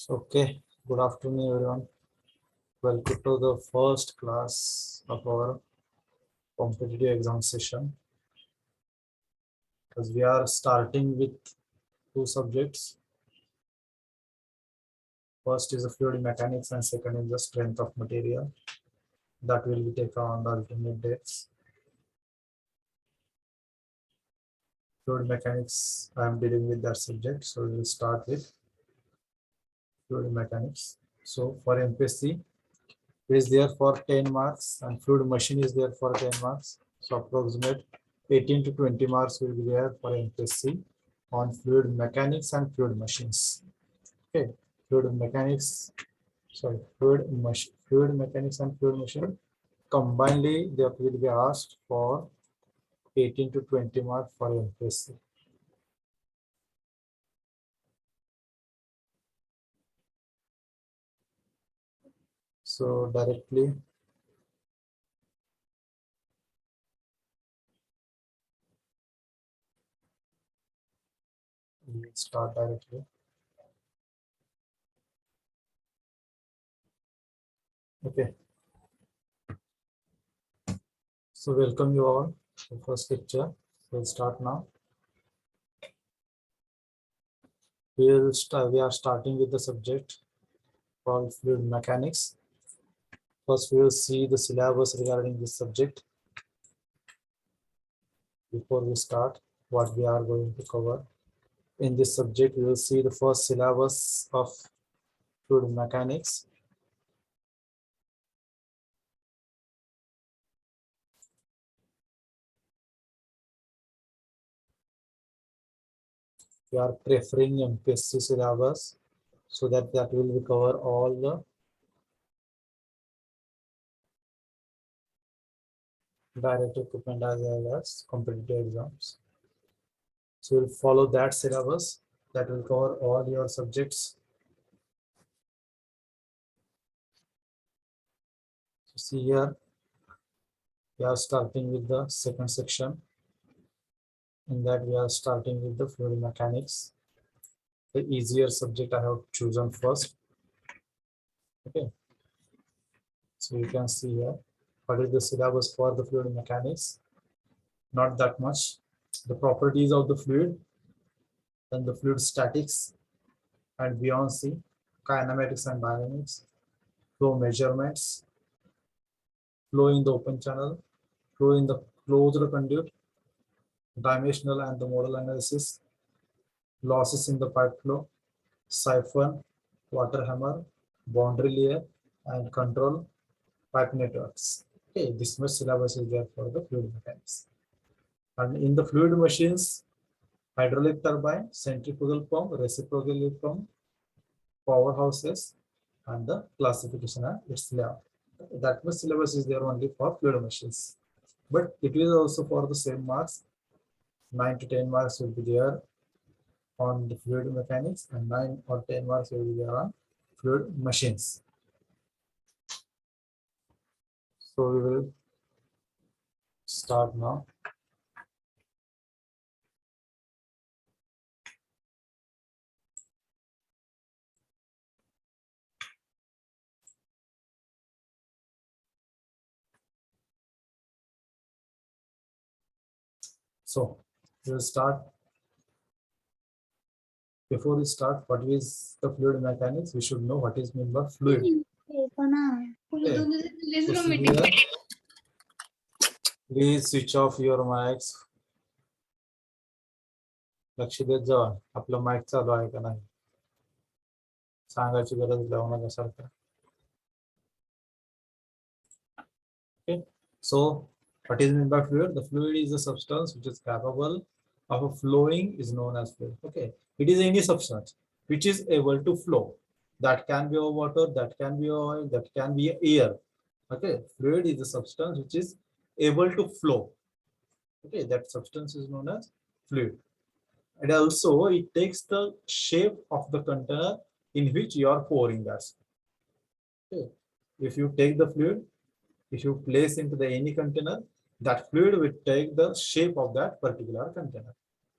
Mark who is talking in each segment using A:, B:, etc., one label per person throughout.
A: Okay, good afternoon, everyone. Welcome to the first class of our competitive exam session. As we are starting with two subjects. First is the fluid mechanics, and second is the strength of material. That will be taken on the alternate dates. Fluid mechanics, I am dealing with that subject, so we will start with fluid mechanics. So for MPSC, it is there for 10 marks, and fluid machine is there for 10 marks. So approximate 18 to 20 marks will be there for MPSC on fluid mechanics and fluid machines. Okay, fluid mechanics, fluid mechanics and fluid machine combinedly that will be asked for 18 to 20 marks for MPSC. So directly we will start directly. Okay. So welcome you all to the first lecture. We'll start now. We are starting with the subject called fluid mechanics. First, we will see the syllabus regarding this subject. Before we start, what we are going to cover in this subject, we will see the first syllabus of fluid mechanics. We are preferring MPSC syllabus so that will cover all the direct equipment as well as competitive exams. So we'll follow that syllabus that will cover all your subjects. So see here, we are starting with the second section. In that we are starting with the fluid mechanics, the easier subject I have chosen first. Okay, so you can see here what is the syllabus for the fluid mechanics. Not that much. The properties of the fluid, then the fluid statics and buoyancy, kinematics and dynamics, flow measurements, flow in the open channel, flow in the closed conduit, dimensional and the modal analysis, losses in the pipe flow, siphon, water hammer, boundary layer, and control pipe networks. Okay, this much syllabus is there for the fluid mechanics. And in the fluid machines, hydraulic turbine, centrifugal pump, reciprocal pump, powerhouses, and the classification and its layout. That much syllabus is there only for fluid machines. But it is also for the same marks. 9 to 10 marks will be there on the fluid mechanics, and 9 or 10 marks will be there on fluid machines. So we will start now. So we will start. Before we start, what is the fluid mechanics? We should know what is meant by fluid. Okay. So here, please switch off your mics. लक्ष देत जावा, आपलं mike चालू आहे का नाही सांगायची गरज लावू नका सारखं. Okay, so what is meant by fluid? The fluid is a substance which is capable of flowing is known as fluid. Okay, it is any substance which is able to flow. That can be water, that can be oil, that can be air. Okay, fluid is a substance which is able to flow. Okay, that substance is known as fluid. And also it takes the shape of the container in which you are pouring that. Okay, if you take the fluid, if you place into the any container, that fluid will take the shape of that particular container.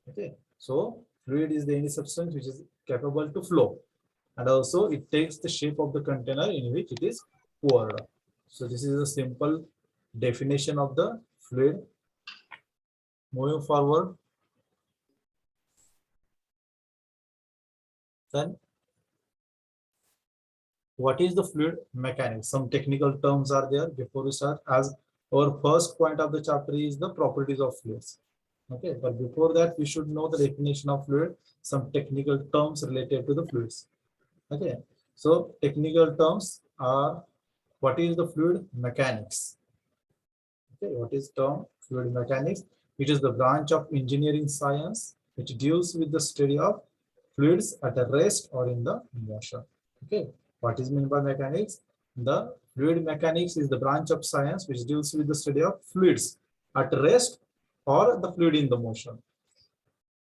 A: Okay, so fluid is the any substance which is capable to flow. and also it takes the shape of the container in which it is poured. So this is a simple definition of the fluid. Moving forward, then what is the fluid mechanics? Some technical terms are there before we start, as our first point of the chapter is the properties of fluids. Okay, but before that, we should know the definition of fluid, some technical terms related to the fluids. Okay, so technical terms are, what is the fluid mechanics? Okay, what is term fluid mechanics? It is the branch of engineering science which deals with the study of fluids at a rest or in the motion. Okay, what is meant by mechanics? The fluid mechanics is the branch of science which deals with the study of fluids at rest or the fluid in the motion.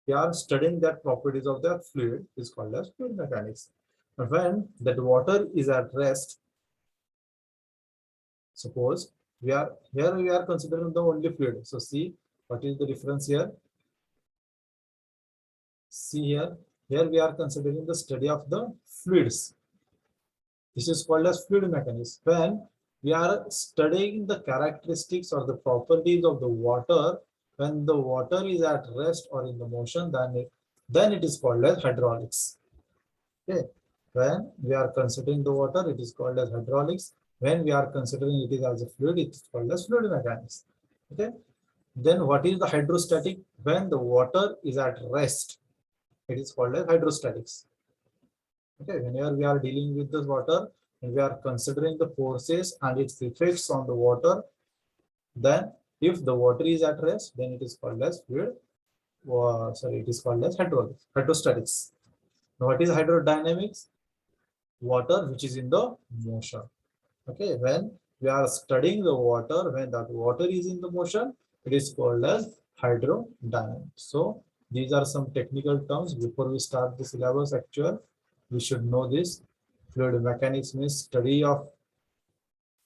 A: We are studying that properties of the fluid is called as fluid mechanics. When that water is at rest, suppose we are considering the only fluid. So see what is the difference here. See here we are considering the study of the fluids. This is called as fluid mechanics. When we are studying the characteristics or the properties of the water, when the water is at rest or in the motion, then it is called as hydraulics. Okay. When we are considering the water, it is called as hydraulics. When we are considering it is as a fluid, it is called as fluid mechanics. Okay. Then what is the hydrostatic? When the water is at rest, it is called as hydrostatics. Okay, whenever we are dealing with this water and we are considering the forces and its effects on the water, then if the water is at rest, then it is called as fluid. It is called as hydrostatics. Now, what is hydrodynamics? Water which is in the motion. Okay, when we are studying the water, when that water is in the motion, it is called as hydrodynamics. So these are some technical terms. Before we start the syllabus actual, we should know this. Fluid mechanics means study of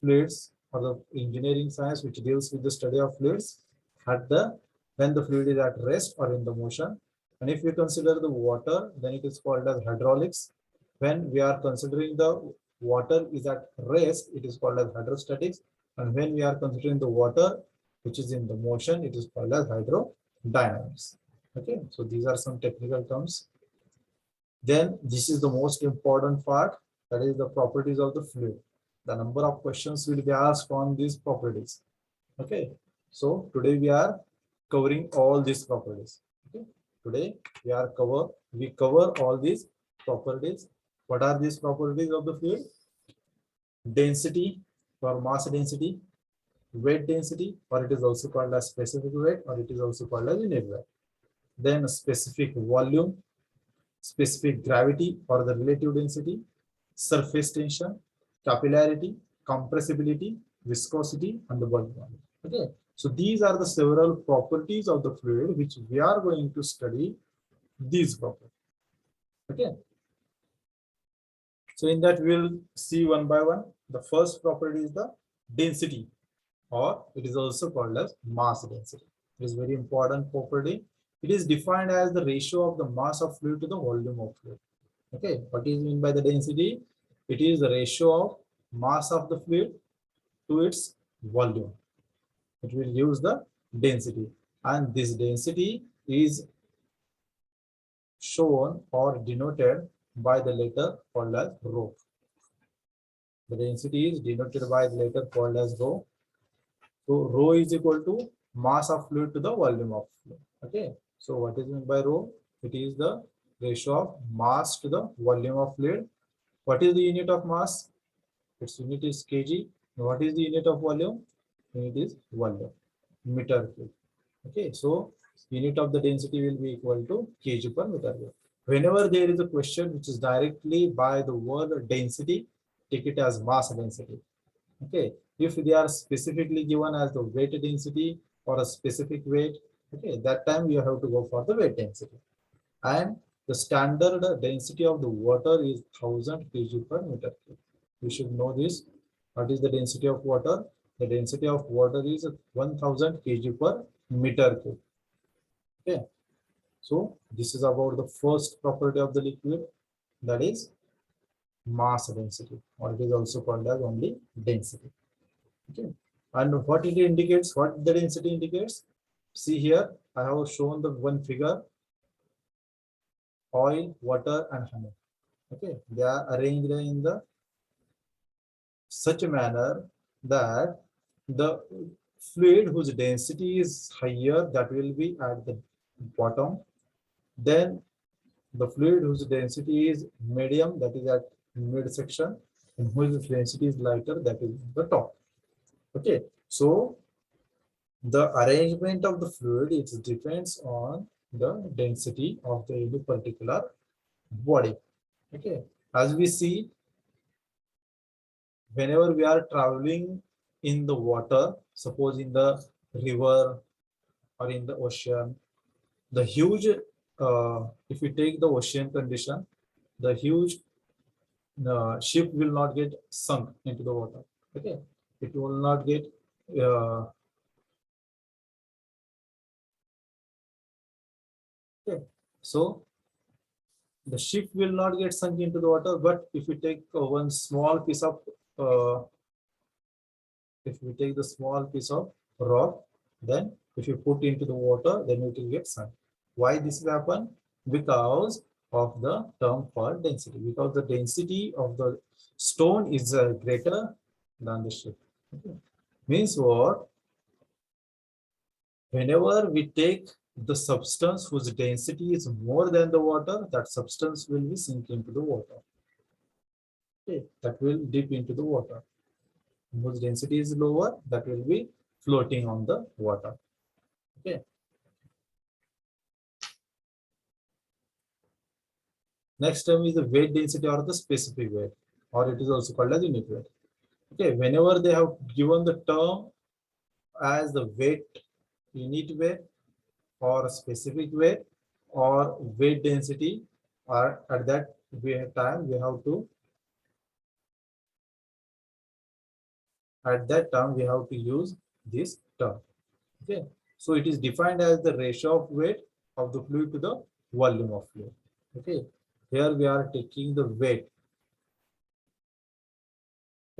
A: fluids, or the engineering science which deals with the study of fluids at the when the fluid is at rest or in the motion. And if we consider the water, then it is called as hydraulics. When we are considering the water is at rest, it is called as hydrostatics. And when we are considering the water which is in the motion, it is called as hydrodynamics. Okay, so these are some technical terms. Then this is the most important part, that is the properties of the fluid. The number of questions will be asked on these properties. Okay, so today we are covering all these properties. Okay, today we cover all these properties. What are these properties of the fluid? Density or mass density, weight density, or it is also called as specific weight, or it is also called as unit weight. Then specific volume, specific gravity or the relative density, surface tension, capillarity, compressibility, viscosity, and the bulk volume. Okay, so these are the several properties of the fluid which we are going to study these properties. Okay, so in that we'll see one by one. The first property is the density, or it is also called as mass density. It is very important property. It is defined as the ratio of the mass of fluid to the volume of fluid. Okay, what is meant by the density? It is the ratio of mass of the fluid to its volume. It will use the density, and this density is shown or denoted by the letter called as rho. The density is denoted by the letter called as rho. So rho is equal to mass of fluid to the volume of fluid. Okay, so what is meant by rho? It is the ratio of mass to the volume of fluid. What is the unit of mass? Its unit is kg. What is the unit of volume? Unit is volume, meter cube. Okay, so unit of the density will be equal to kg per meter cube. Whenever there is a question which is directly by the word density, take it as mass density. Okay, if they are specifically given as the weight density or a specific weight, okay, that time you have to go for the weight density. And the standard density of the water is 1000 kg per meter cube. You should know this. What is the density of water? The density of water is 1000 kg per meter cube. Okay, so this is about the first property of the liquid, that is mass density, or it is also called as only density. Okay, and what it indicates, what the density indicates? See here, I have shown the one figure: oil, water, and honey. Okay, they are arranged in the such a manner that the fluid whose density is higher, that will be at the bottom. Then the fluid whose density is medium, that is at midsection, and whose density is lighter, that is the top. Okay, so the arrangement of the fluid, it depends on the density of the any particular body. Okay, as we see, whenever we are traveling in the water, suppose in the river or in the ocean, the huge, if we take the ocean condition, the huge ship will not get sunk into the water. Okay, it will not get okay. So the ship will not get sunk into the water, but if we take one small piece of uh, if we take the small piece of rock, then if you put into the water, then it will get sunk. Why this will happen? Because of the term called density. Because the density of the stone is greater than the ship. Okay. Means what? Whenever we take the substance whose density is more than the water, that substance will be sink into the water. Okay, that will dip into the water. Whose density is lower, that will be floating on the water. Okay. Next term is the weight density or the specific weight, or it is also called as unit weight. Okay, whenever they have given the term as the weight, unit weight, or specific weight, or weight density, or at that time we have to, at that term we have to use this term. Okay, so it is defined as the ratio of weight of the fluid to the volume of fluid. Okay, here we are taking the weight.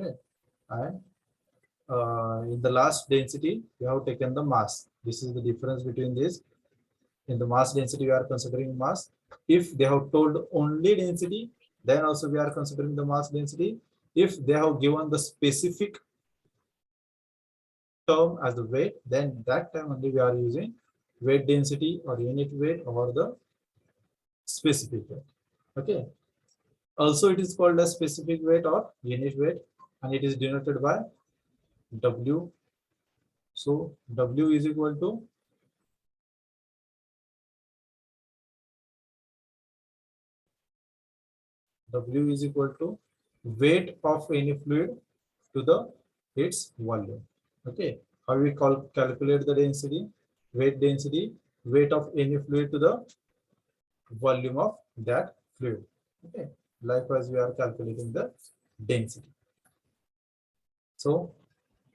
A: Okay, and in the last density, we have taken the mass. This is the difference between this. In the mass density, we are considering mass. If they have told only density, then also we are considering the mass density. If they have given the specific term as the weight, then that time only we are using weight density or unit weight or the specific weight. Okay. Also, it is called as specific weight or unit weight, and it is denoted by W. So W is equal to W is equal to weight of any fluid to the its volume. Okay. How we calculate the density? Weight of any fluid to the volume of that fluid. Okay. Likewise, we are calculating the density. So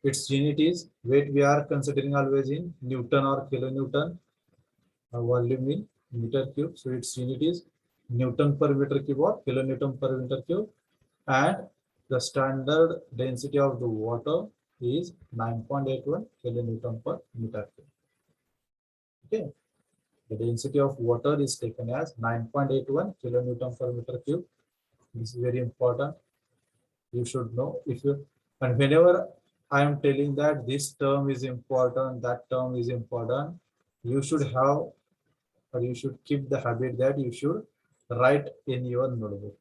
A: its unit is weight. We are considering always in Newton or kilonewton. Volume in meter cube. So its unit is Newton per meter cube or kilonewton per meter cube. And the standard density of the water is 9.81 kilonewton per meter cube. Okay, the density of water is taken as 9.81 kilonewton per meter cube. This is very important. You should know if you, and whenever I am telling that this term is important, that term is important, you should have, or you should keep the habit that you should write in your notebook.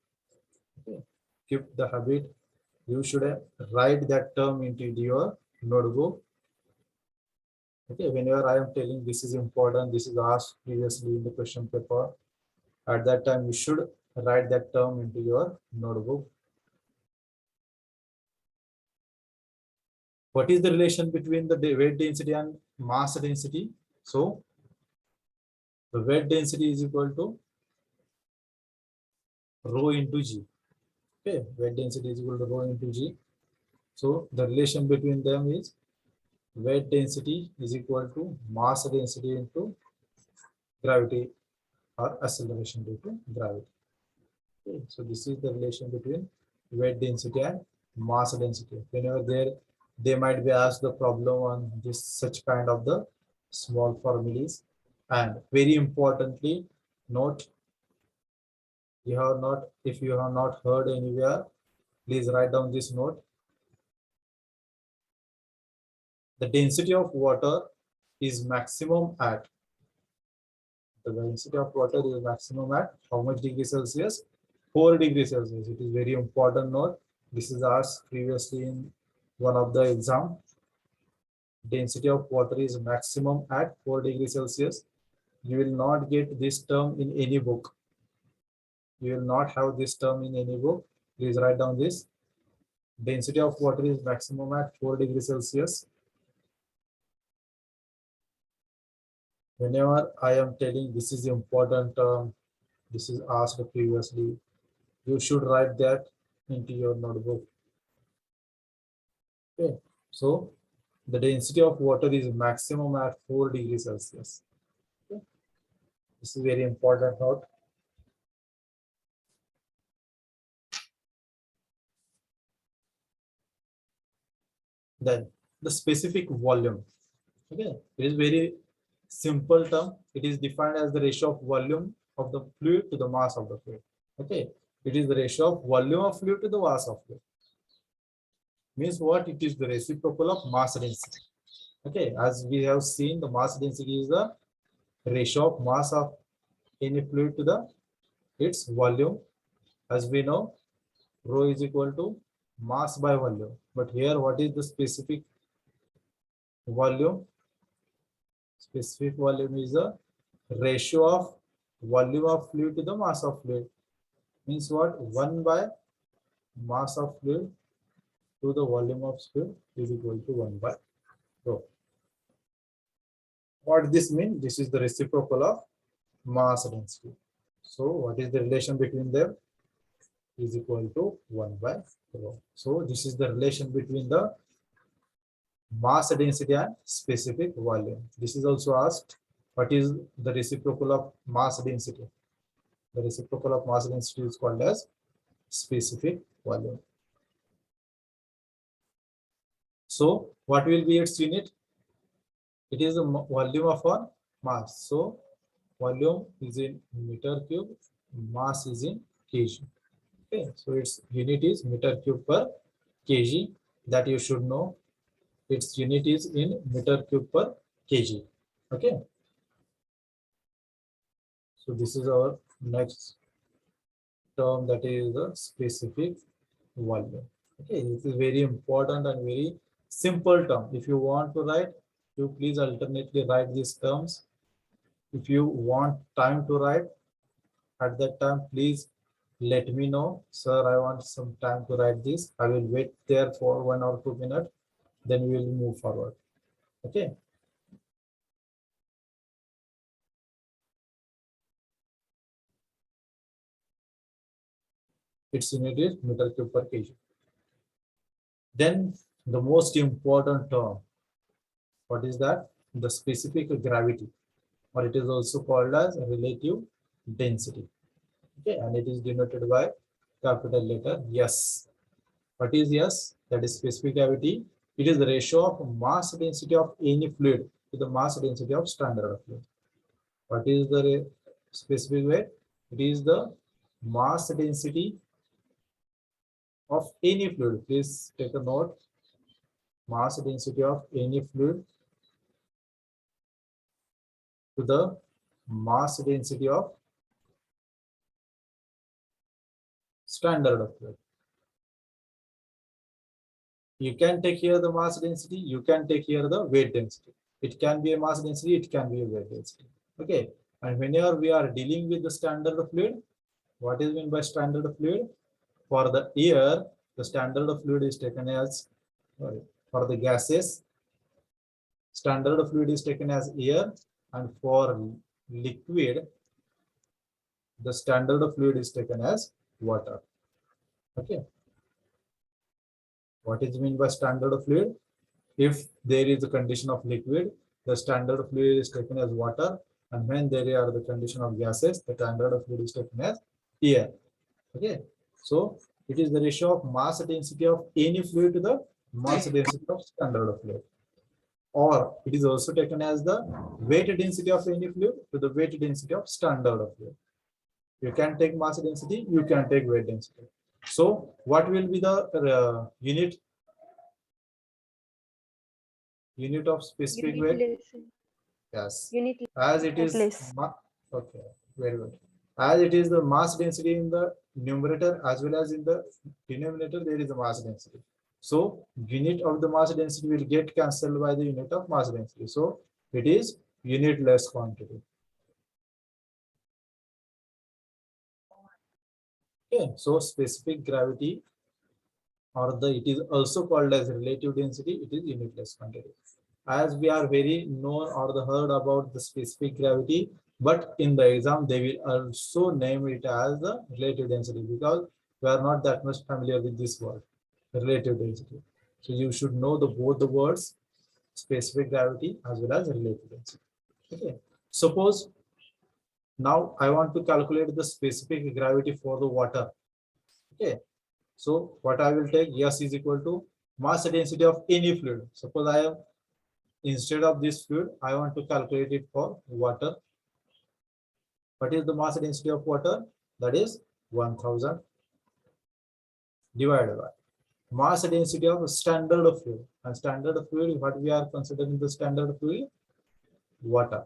A: Okay. Keep the habit. You should write that term into your notebook. Okay, whenever I am telling this is important, this is asked previously in the question paper, at that time you should write that term into your notebook. What is the relation between the weight density and mass density? So the weight density is equal to rho into G. Okay, weight density is equal to rho into G. So the relation between them is weight density is equal to mass density into gravity or acceleration due to gravity. Okay, so this is the relation between weight density and mass density. Whenever they might be asked the problem on this such kind of the small formulas. And very importantly, note, you have not, if you have not heard anywhere, please write down this note. The density of water is maximum at, the density of water is maximum at how much degree Celsius? 4 degrees Celsius. It is very important note. This is asked previously in one of the exam. Density of water is maximum at 4 degrees Celsius. You will not get this term in any book. You will not have this term in any book. Please write down this. Density of water is maximum at 4 degrees Celsius. Whenever I am telling this is important term, this is asked previously, you should write that into your notebook. Okay, so the density of water is maximum at 4 degrees Celsius. Okay. This is very important note. Then the specific volume. Okay, it is very simple term. It is defined as the ratio of volume of the fluid to the mass of the fluid. Okay, it is the ratio of volume of fluid to the mass of fluid. Means what? It is the reciprocal of mass density. Okay, as we have seen, the mass density is the ratio of mass of any fluid to the its volume. As we know, rho is equal to mass by volume. But here, what is the specific volume? Specific volume is the ratio of volume of fluid to the mass of fluid. Means what? 1 by mass of fluid to the volume of fluid is equal to 1 by rho. What this means? This is the reciprocal of mass density. So what is the relation between them? Is equal to 1 by rho. So this is the relation between the mass density and specific volume. This is also asked, what is the reciprocal of mass density? The reciprocal of mass density is called as specific volume. So what will be its unit? It is the volume of a mass. So volume is in meter cube, mass is in kg. Okay, so its unit is meter cube per kg. That you should know. Its unit is in meter cube per kg. Okay. So this is our next term, that is the specific volume. Okay, this is very important and very simple term. If you want to write, you please alternately write these terms. If you want time to write, at that time, please let me know, sir, I want some time to write this. I will wait there for 1 or 2 minutes, then we will move forward. Okay. Its unit is meter cube per kg. Then the most important term, what is that? The specific gravity, or it is also called as relative density. Okay, and it is denoted by capital letter S. What is S? That is specific gravity. It is the ratio of mass density of any fluid to the mass density of standard fluid. What is the specific weight? It is the mass density of any fluid. Please take a note. Mass density of any fluid to the mass density of standard fluid. You can take here the mass density, you can take here the weight density. It can be a mass density, it can be a weight density. Okay, and whenever we are dealing with the standard fluid, what is meant by standard fluid? For the air, the standard fluid is taken as, for the gases, standard fluid is taken as air, and for liquid, the standard fluid is taken as water. Okay. What is meant by standard fluid? If there is a condition of liquid, the standard fluid is taken as water, and when there are the condition of gases, the standard fluid is taken as air. Okay, so It is the ratio of mass density of any fluid to the mass density of standard fluid. Or it is also taken as the weight density of any fluid to the weight density of standard fluid. You can take mass density, you can take weight density. So what will be the unit of specific weight? Yes.
B: Unit
A: As it is
B: less.
A: okay, very good. As it is the mass density in the numerator as well as in the denominator, there is a mass density. So unit of the mass density will get cancelled by the unit of mass density. So it is unitless quantity. Okay, so specific gravity, or it is also called as relative density, it is unitless quantity. As we are very known or heard about the specific gravity, but in the exam they will also name it as the relative density, because we are not that much familiar with this word, relative density. So you should know both the words, specific gravity as well as relative density. Okay, suppose now I want to calculate the specific gravity for the water. Okay, so what I will take, S is equal to mass density of any fluid. Suppose I have, instead of this fluid, I want to calculate it for water. What is the mass density of water? That is 1000 divided by mass density of standard fluid. And standard fluid, what we are considering the standard fluid? Water.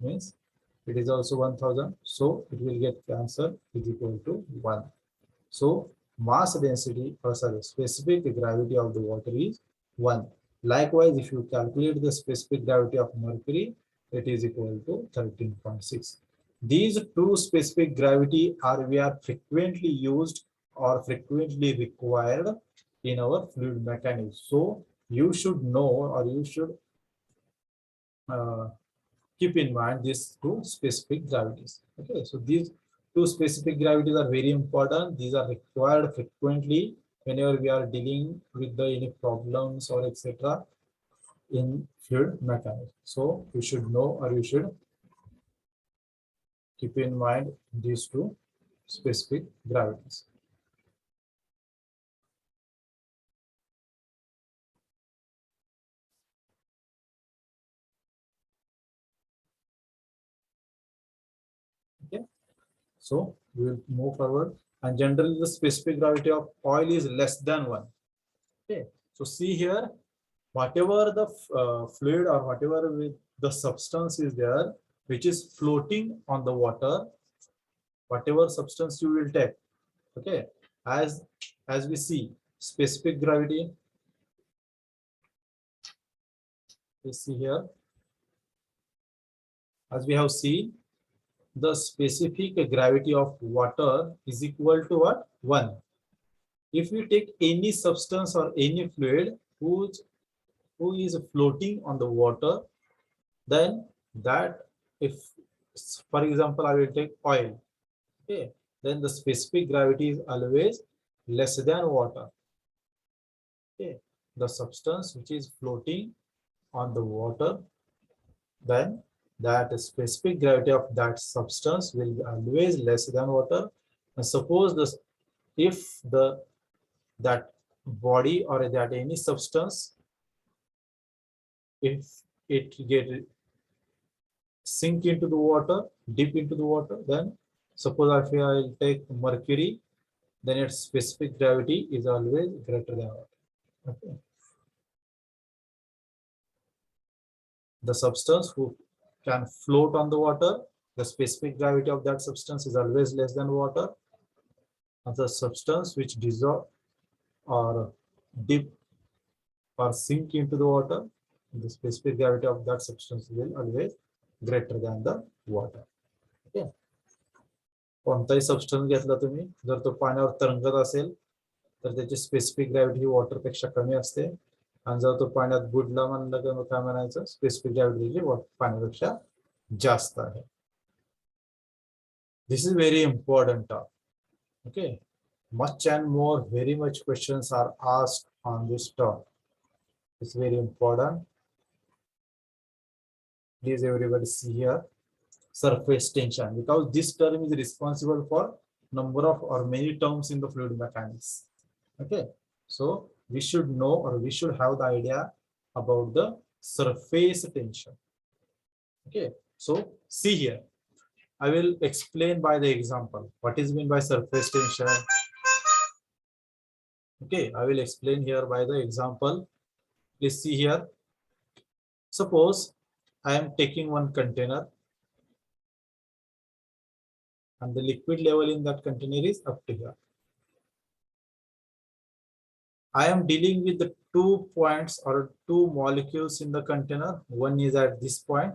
A: Means it is also 1000. So it will get cancelled, is equal to 1. So mass density, or sorry, specific gravity of the water is 1. Likewise, if you calculate the specific gravity of mercury, it is equal to 13.6. These two specific gravity are frequently used or frequently required in our fluid mechanics. So you should know, or you should keep in mind these two specific gravities. Okay, so these two specific gravities are very important. These are required frequently whenever we are dealing with any problems or etc. in fluid mechanics. So you should know, or you should keep in mind these two specific gravities. Okay, so we will move forward. And generally, the specific gravity of oil is less than 1. Okay, so see here, whatever the fluid or whatever with the substance is there, which is floating on the water, whatever substance you will take. Okay, as we see specific gravity, we see here, as we have seen, the specific gravity of water is equal to what? 1. If we take any substance or any fluid who is floating on the water, then that, if for example I will take oil, okay, then the specific gravity is always less than water. Okay, the substance which is floating on the water, then that specific gravity of that substance will be always less than water. And suppose this, if that body or that any substance, if it get sink into the water, dip into the water, then suppose if I will take mercury, then its specific gravity is always greater than water. Okay. The substance who can float on the water, the specific gravity of that substance is always less than water. And the substance which dissolve or dip or sink into the water, the specific gravity of that substance will always greater than the water. Okay. कोणताही substance घेतला तुम्ही, जर तो पाण्यावर तरंगत असेल तर त्याची स्पेसिफिक ग्रॅव्हिटी ही वॉटर पेक्षा कमी असते, आणि जर तो पाण्यात बुडला म्हणलं तर काय म्हणायचं, स्पेसिफिक ग्रॅव्हिटी पाण्यापेक्षा जास्त आहे. This is very important. Okay, much and more, very much questions are asked on this term. It's very important. Please everybody see here, surface tension, because this term is responsible for number of or many terms in the fluid mechanics. Okay, so we should know or we should have the idea about the surface tension. Okay, so see here, I will explain by the example what is meant by surface tension. Okay, I will explain here by the example. Please see here. Suppose I am taking one container and the liquid level in that container is up to here. I am dealing with the 2 points or 2 molecules in the container. One is at this point,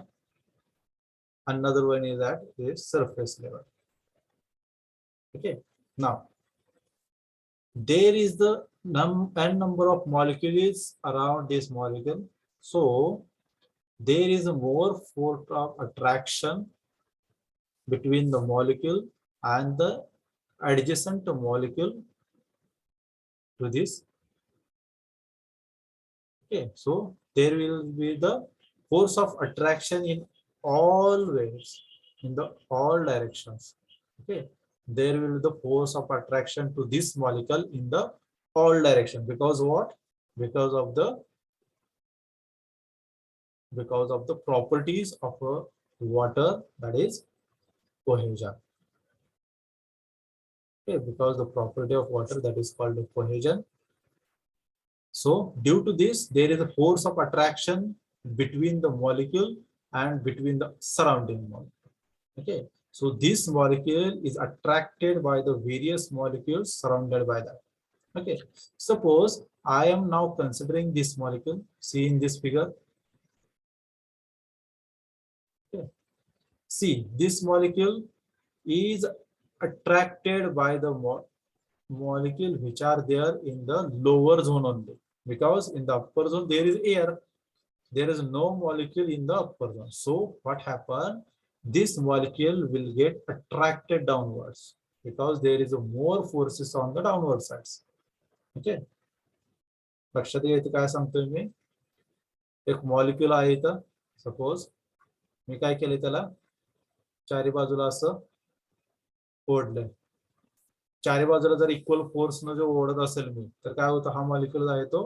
A: another one is at this surface level. Okay, now there is the n number of molecules around this molecule. So there is a more force of attraction between the molecule and the adjacent molecule to this. Okay, so there will be the force of attraction in all ways, in the all directions. Okay, there will be the force of attraction to this molecule in the all direction. Because what? Because of the properties of a water, that is cohesion. Okay, because the property of water, that is called cohesion. So due to this, there is a force of attraction between the molecule and between the surrounding molecule. Okay, so this molecule is attracted by the various molecules surrounded by that. Okay, suppose I am now considering this molecule. See in this figure. Okay. See, this molecule is attracted by the molecule which are there in the lower zone only, because in the upper zone there is air, there is no molecule in the upper zone. So what happens, this molecule will get attracted downwards because there is a more forces on the downward sides. Okay, लक्षात घ्या, इथे काय सांगतोय मी, एक molecule आहे इथं. Suppose मी काय केले, त्याला चारी बाजूला असं ओढलंय. चारी बाजूला जर इक्वल फोर्स न जो ओढत असेल मी, तर काय होतं, हा मॉलिक्यूल आहे तो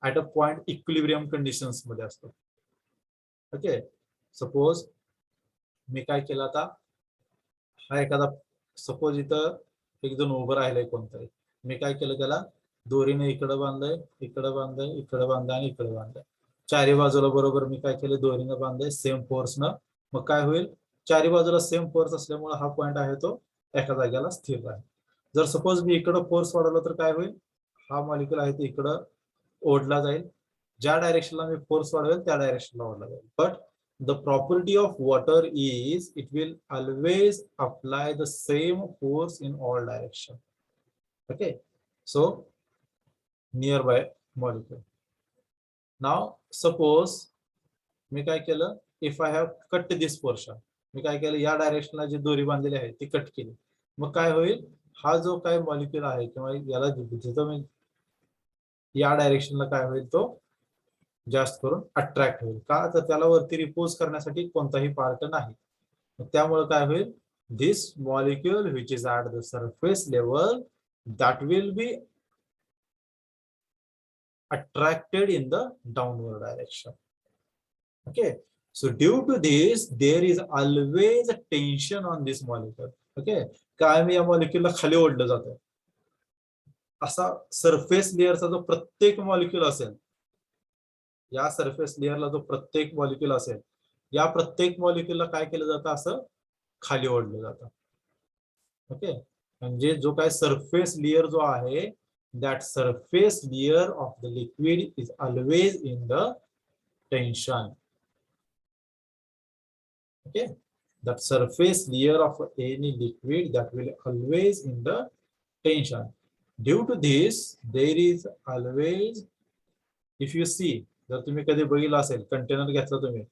A: at a point equilibrium conditions मध्ये असतो. ओके, सपोज मी काय केलं, आता हा एखादा, सपोज इथं एक जण उभं राहिलंय कोणतरी, मी काय केलं, त्याला दोरीने इकडे बांधलंय, इकडे बांधलंय, इकडे बांधलंय आणि इकडे बांधलंय. चारी बाजूला बरोबर मी काय केलं, दोरीने बांधलंय सेम फोर्स न. मग काय होईल, चारी बाजूला सेम फोर्स असल्यामुळे हा पॉइंट आहे तो एका जागेला स्थिर राहील. जर सपोज मी इकडं फोर्स वाढवलं तर काय होईल, हा मॉलिक्यूल आहे तो इकडं ओढला जाईल. ज्या डायरेक्शनला मी फोर्स वाढवेल त्या डायरेक्शनला ओढला जाईल. But the property of water is it will always apply the same force in all direction. Okay, so nearby molecule. Now suppose मी काय केलं, if I have cut this portion, मी काय केलं, या डायरेक्शनला जी दोरी बांधलेली आहे ती कट केली. मग काय होईल, हा जो काय मॉलिक्यूल आहे किंवा याला जिथं मी या डायरेक्शनला काय होईल, तो जास्त करून अट्रॅक्ट होईल. का, तर त्याला वरती रिपोज करण्यासाठी कोणताही पार्ट नाही. त्यामुळे काय होईल, this molecule which is at the surface level that will be attracted in the downward direction. Okay, so due to this there is always a tension on this molecule. Okay, कायम या मॉलिक्यूलला खाली ओढलं जातं. असा surface लेअरचा जो प्रत्येक molecule असेल, या surface लेअरला जो प्रत्येक मॉलिक्यूल असेल, या प्रत्येक मॉलिक्यूलला काय केलं जातं, असं खाली ओढलं जातं. ओके, म्हणजे जो काय सरफेस लेअर जो आहे, that surface layer of the liquid is always in the tension. Okay, that surface layer of any liquid that will always in the tension. Due to this there is always, if you see, जर तुम्ही कधी बघितलं असेल, container घेतला तुम्ही,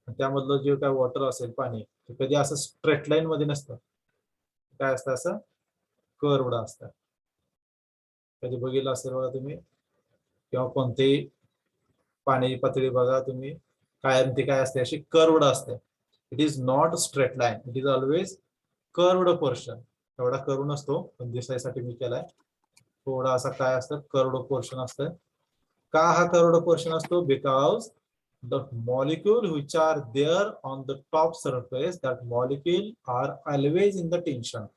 A: त्यामधलं जे काय water असेल, पाणी, ते कधी असं स्ट्रेट लाईन मध्ये नसतं, काय असतं, असं कर्वड असतं. कधी बघितलं असेल बघा तुम्ही, किंवा कोणतेही पाण्याची पातळी बघा तुम्ही, कायम ती काय असते, अशी कर्वड असते. It is not straight line, it is always curved portion. एवढा करू नसतो, पण दिसायसाठी मी केलाय. थोडा असा काय असतं, कर्वड पोर्शन असतं. का हा कर्वड पोर्शन असतो? Because the molecule which are there on the top surface, that molecule are always in the tension.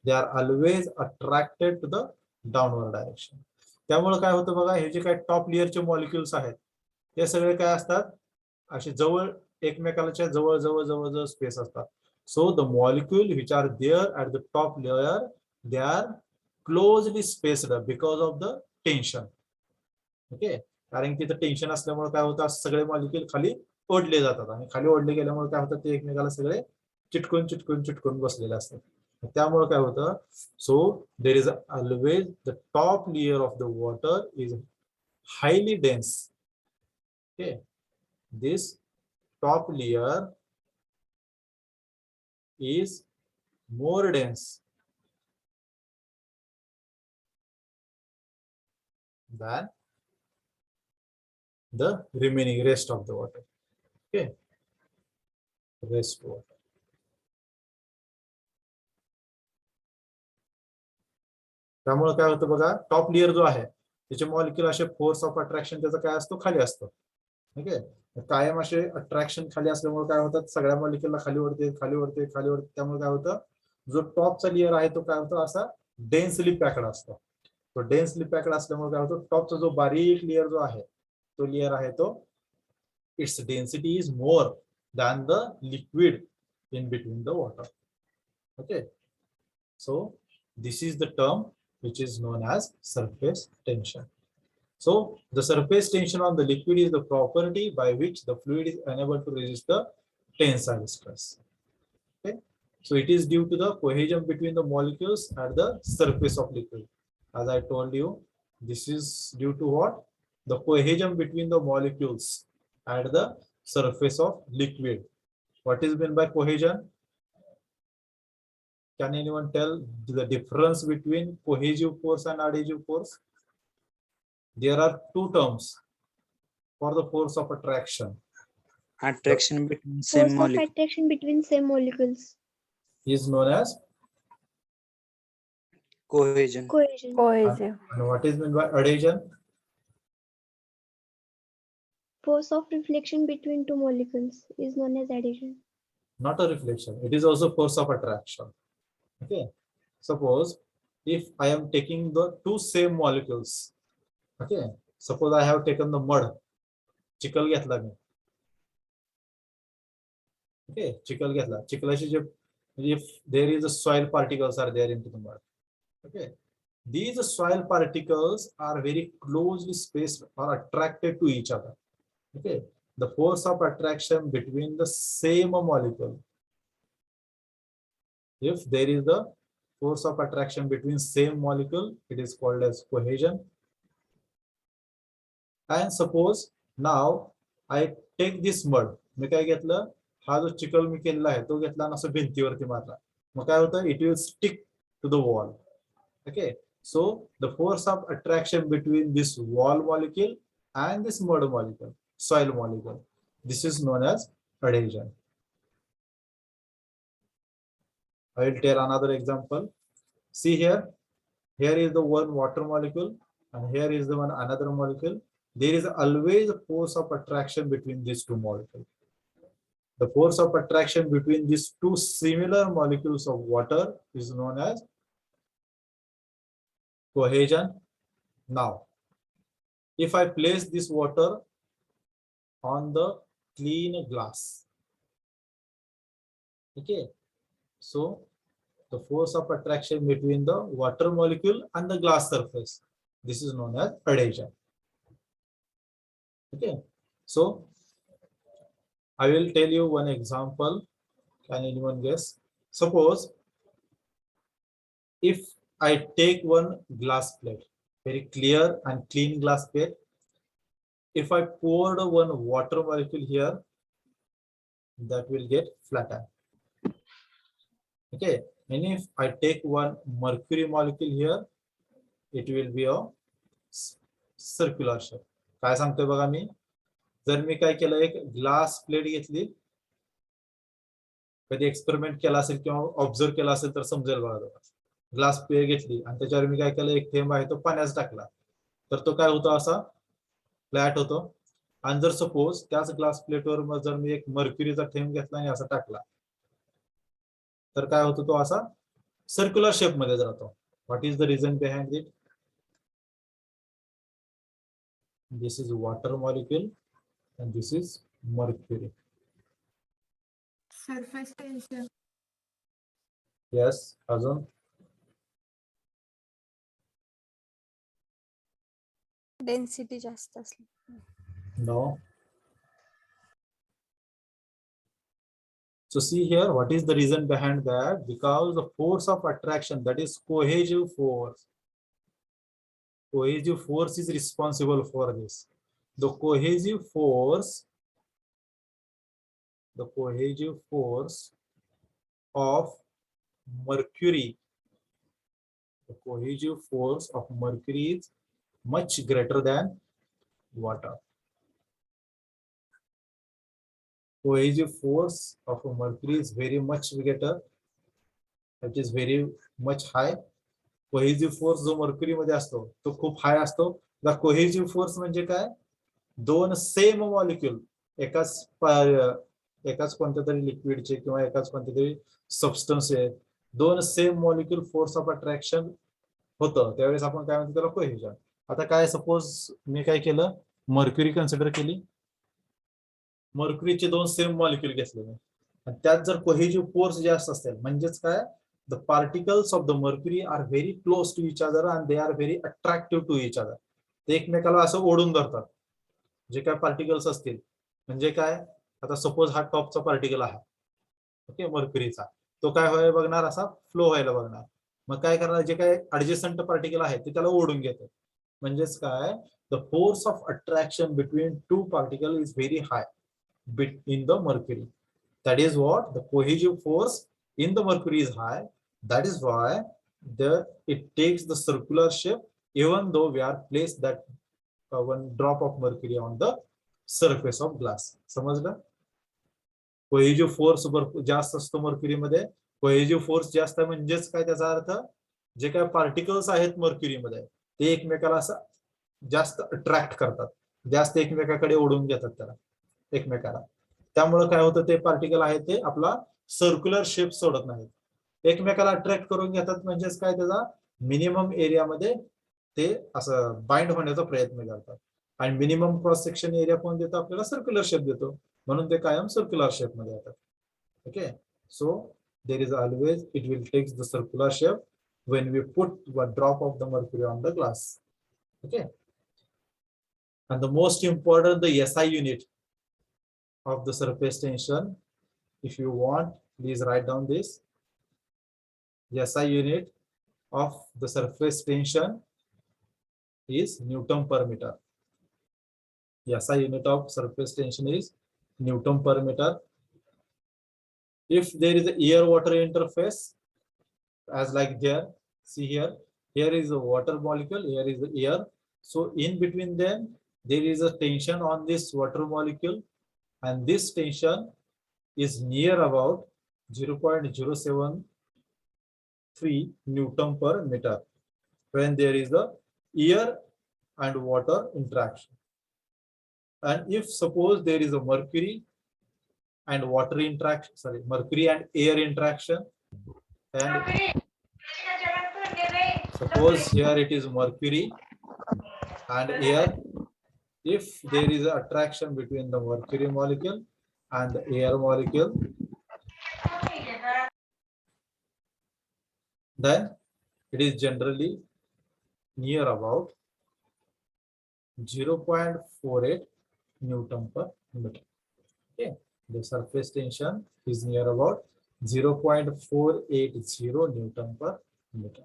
A: They are always attracted to the downward direction. त्यामुळे काय होतं बघा, हे जे काही टॉप लेअरचे मॉलिक्युल्स आहेत ते सगळे काय असतात, असे जवळ एकमेकांच्या जवळ जवळ जवळ जवळ स्पेस असतात. So the molecule which are there at the top layer, they are closely spaced because of the tension. Okay, कारण तिथं टेन्शन असल्यामुळे काय होतं, सगळे मॉलिक्यूल खाली ओढले जातात आणि खाली ओढले गेल्यामुळे काय होतं, ते एकमेकाला सगळे चिटकून चिटकून चिटकून बसलेले असतात. त्यामुळे काय होतं, so there is always the top layer of the water is highly dense. Okay, this top layer is more dense than the remaining rest of the water. Okay, rest water. त्यामुळे काय होतं बघा, टॉप लेयर जो आहे त्याचे molecule असे force of attraction त्याचा काय असतो, खाली असतो. ओके, कायम असे अट्रॅक्शन खाली असल्यामुळे काय होतात, सगळ्या मॉलिक्यूलला खाली ओढते खाली ओढते खाली ओढते. त्यामुळे काय होतं, जो टॉपचा लेयर आहे तो काय होतो, असा डेन्सली पॅक्ड असतो. तो डेन्सली पॅक्ड असल्यामुळे काय होतं, टॉपचा जो बारीक लेयर जो आहे तो लेयर आहे तो it's density is more than the liquid in between the water. Okay, so this is the term which is known as surface tension. So the surface tension on the liquid is the property by which the fluid is unable to resist the tensile stress. Okay, so it is due to the cohesion between the molecules at the surface of liquid. As I told you, this is due to what? The cohesion between the molecules at the surface of liquid. What is meant by cohesion? Can anyone tell the difference between cohesive force and adhesive force? There are two terms for the force of attraction.
B: Attraction between same
C: Force of
B: molecule.
C: attraction between same molecules.
A: Is known as,
B: Cohesion.
C: Cohesion.
D: Cohesive.
A: and what is meant by adhesion?
C: Force of reflection between two molecules is known as adhesion.
A: Not a reflection. It is also force of attraction. Okay. Suppose if I am taking the two same molecules. Okay. Suppose I have taken the mud. चिखल घेतला मी. Okay. चिखल घेतला. चिखलाची जे, if there is a soil particles are there into the mud. Okay. These soil particles are very closely spaced or attracted to each other. Okay. The force of attraction between the same molecule. If there is the force of attraction between same molecule, it is called as cohesion. And suppose now I take this mud. मी काय घेतलं, हा जो चिखल मी केलेला आहे तो घेतला आणि असं भिंतीवरती मारला. मग काय होतं, it will stick to the wall. Okay, so the force of attraction between this wall molecule and this mud molecule, soil molecule, this is known as adhesion. I will tell another example. See here, here is the one water molecule and here is the one another molecule. There is always a force of attraction between these two molecules. The force of attraction between these two similar molecules of water is known as cohesion. Now, if I place this water on the clean glass, okay, so the force of attraction between the water molecule and the glass surface, this is known as adhesion. Okay, so I will tell you one example. Can anyone guess? Suppose if I take one glass plate, very clear and clean glass plate, if I poured one water molecule here, that will get flattened. Okay, and if I take one mercury molecule here, it will be a circular shape. काय सांगतोय बघा मी, जर मी काय केलं, एक glass plate घेतली कधी experiment केला असेल किंवा ऑब्झर्व केला असेल तर समजेल बघा. ग्लास प्लेट घेतली आणि त्याच्यावर मी काय केलं, एक थेंब आहे तो पाण्यात टाकला, तर तो काय होतो, असा फ्लॅट होतो. आणि जर सपोज त्याच ग्लास प्लेटवर जर मी एक मर्क्युरीचा थेंब घेतला आणि असा टाकला, तर काय होतो, तो असा सर्क्युलर शेप मध्ये जातो. What is the reason behind it? This is water molecule and this is mercury.
D: Surface tension.
A: Yes, अजून?
E: डेन्सिटी जास्त असली.
A: No. So see here, what is the reason behind that? Because the force of attraction, that is cohesive force. Cohesive force is responsible for this. The cohesive force of mercury, the cohesive force of mercury is much greater than water. Cohesive force of mercury is very much greater. It is very much high. Cohesive force जो mercury मध्ये असतो तो खूप हाय असतो. Cohesive force म्हणजे काय? दोन same molecule एकाच कोणत्या तरी लिक्विडचे किंवा एकाच कोणत्या तरी सबस्टन्सचे दोन same molecule force of attraction होतं, त्यावेळेस आपण काय म्हणतो, त्याला कोहेजन. आता काय, सपोज मी काय केलं, मर्क्युरी कन्सिडर केली, मर्क्युरीचे दोन सेम मॉलिक्यूल घेतले आणि त्यात जर कोहेजिव्ह फोर्स जास्त असेल, म्हणजेच काय, the particles of the mercury are very close to each other and they are very attractive to each other. ते एकमेकाला असं ओढून धरतात. जे काय पार्टिकल्स असतील, म्हणजे काय, आता सपोज हा टॉपचा पार्टिकल आहे, ओके, मर्क्युरीचा, तो काय व्हायला बघणार, असा फ्लो व्हायला बघणार. मग काय करणार, जे काय ऍडजस्टंट पार्टिकल आहे ते त्याला ओढून घेतात. म्हणजेच काय, the force of attraction between two particle is very high in the mercury. That is what the cohesive force in the mercury is high. That is why it takes the circular shape even though we are placed that one drop of mercury on the surface of glass. समजलं? Cohesive force जास्त असतो mercury मध्ये. Cohesive force जास्त म्हणजेच काय, त्याचा अर्थ जे काय particles आहेत मर्क्युरी मध्ये ते एकमेकाला असं जास्त अट्रॅक्ट करतात, जास्त एकमेकाकडे ओढून घेतात त्याला एकमेकाला. त्यामुळे काय होतं, ते पार्टिकल आहे ते आपला सर्क्युलर शेप सोडत नाहीत, एकमेकाला अट्रॅक्ट करून घेतात. म्हणजेच काय, त्याचा मिनिमम एरियामध्ये ते असं बाइंड होण्याचा प्रयत्न करतात. आणि मिनिमम क्रॉस सेक्शन एरिया कोण देतो, आपल्याला सर्क्युलर शेप देतो, म्हणून ते कायम सर्क्युलर शेप मध्ये येतात. Okay, so there is always it will takes the circular shape when we put one drop of the mercury on the glass. Okay, and the most important, the SI unit of the surface tension, if you want, please write down this. The SI unit of the surface tension is Newton per meter. The SI unit of surface tension is Newton per meter. If there is a air water interface, as like there, see here is a water molecule, here is the air, so in between them there is a tension on this water molecule, and this tension is near about 0.073 Newton per meter when there is a air and water interaction. And if suppose there is a mercury and water interaction, sorry, mercury and air interaction, and suppose here it is mercury and air, if there is an attraction between the mercury molecule and the air molecule, then it is generally near about 0.48 Newton per meter. Okay, the surface tension is near about 0.480 Newton per meter.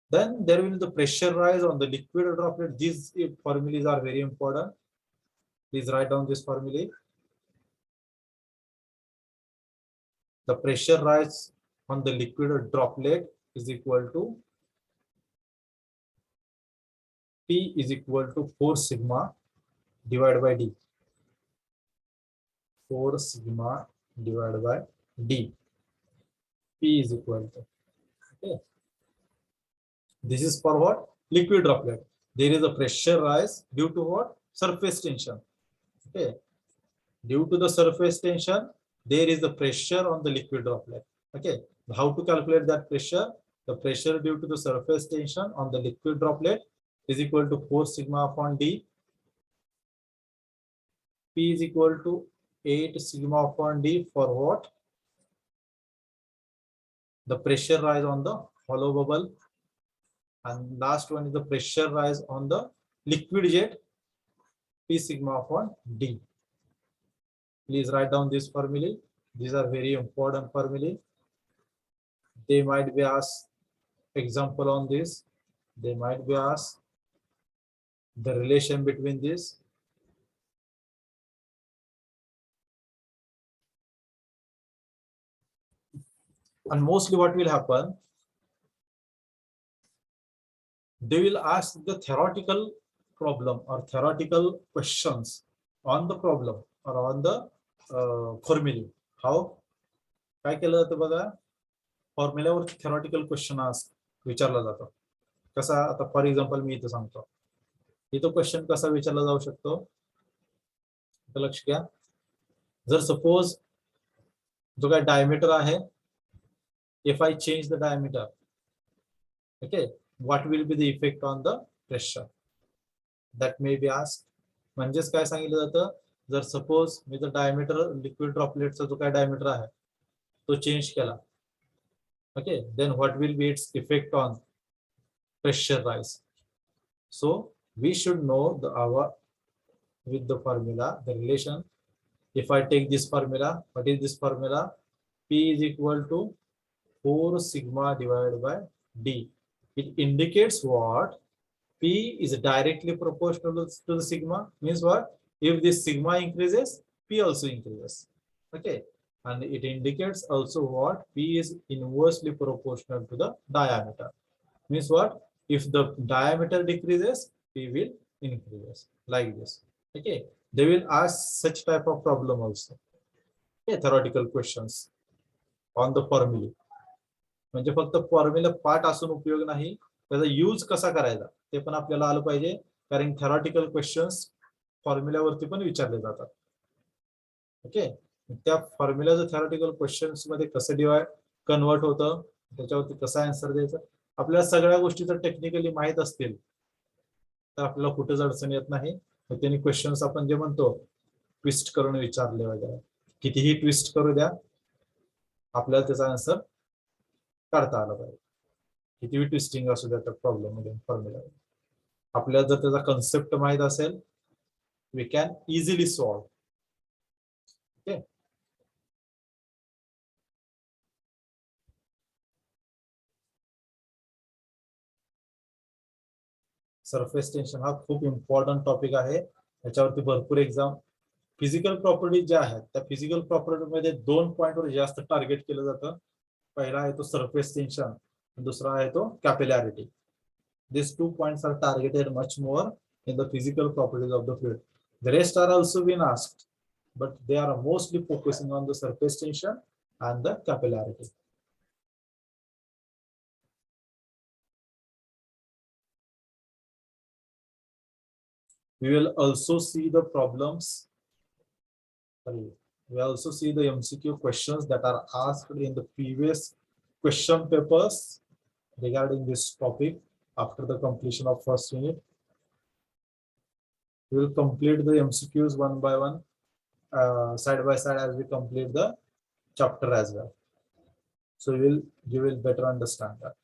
A: Then there will be the pressure rise on the liquid droplet. These formulas are very important. Please write down this formula. The pressure rise on the liquid droplet is equal to P is equal to 4 sigma divided by D. 4 sigma divided by D. P is equal to. Okay. This is for what? Liquid droplet. There is a pressure rise due to what? Surface tension. Okay. Due to the surface tension, there is the pressure on the liquid droplet. Okay. How to calculate that pressure? The pressure due to the surface tension on the liquid droplet is equal to 4 sigma upon D. P is equal to 8 sigma upon D for what? The pressure rise on the hollow bubble. And last one is the pressure rise on the liquid jet, P sigma upon D. Please write down these formulae. These are very important formulae. They might be asked example on this. They might be asked the relation between this. And mostly what will happen, they will ask the theoretical problem or theoretical questions on the problem or on the formula. How? काय केलं जातं बघा, फॉर्म्युल्यावर theoretical question विचारला जातो. कसा, आता for example मी इथं सांगतो. इथं क्वेश्चन कसा विचारला जाऊ शकतो, लक्ष घ्या. जर सपोज जो काय डायमीटर आहे, if I change the diameter, okay, what will be the effect on the pressure? That may be asked. म्हणजेच काय सांगितलं जातं, जर सपोज मी जर डायमीटर लिक्विड ड्रॉपलेटचा जो काय डायमीटर आहे तो चेंज केला, okay, then what will be its effect on pressure rise? So we should know with the formula, the relation. If I take this formula, what is this formula? P is equal to 4 sigma divided by D. It indicates what? P is directly proportional to the sigma. Means what? If this sigma increases, P also increases. Okay. And it indicates also what? P is inversely proportional to the diameter. Means what? If the diameter decreases, P will increase. Like this. Okay. They will ask such type of problem also. Okay. Theoretical questions on the formula. म्हणजे फक्त formula पाठ असून उपयोग नाही, त्याचा use कसा करायचा ते पण आपल्याला आलं पाहिजे, कारण थेरॉटिकल क्वेश्चन्स फॉर्म्युल्यावरती पण विचारले जातात. ओके. त्या फॉर्म्युलाचं थेरॉटिकल क्वेश्चन्स मध्ये कसं कन्वर्ट होतं, त्याच्यावरती कसा आन्सर द्यायचा, आपल्याला सगळ्या गोष्टी जर टेक्निकली माहित असतील तर आपल्याला कुठेच अडचण येत नाही. त्यांनी क्वेश्चन्स आपण जे म्हणतो ट्विस्ट करून विचारले वगैरे, कितीही ट्विस्ट करू द्या, आपल्याला त्याचा आन्सर काढता आला पाहिजे. कितीही ट्विस्टिंग असू द्या त्या प्रॉब्लेम मध्ये फॉर्म्युला, आपल्याला जर त्याचा कन्सेप्ट माहित असेल, we can easily solve. Okay. Surface tension हा खूप इम्पॉर्टंट टॉपिक आहे. त्याच्यावरती भरपूर एक्झाम फिजिकल प्रॉपर्टी ज्या आहेत त्या फिजिकल प्रॉपर्टी मध्ये 2 पॉइंटवर जास्त टार्गेट केलं जातं. पहिला आहे तो सरफेस टेन्शन, दूसरा आहे तो कॅपिलॅरिटी. These 2 points are targeted much more in the physical properties of the fluid. The rest are also been asked, but they are mostly focusing on the surface tension and the capillarity. We will also see the problems. We also see the MCQ questions that are asked in the previous question papers regarding this topic. After the completion of first unit, we will complete the MCQs one by one, side by side, as we complete the chapter as well. So you will better understand that.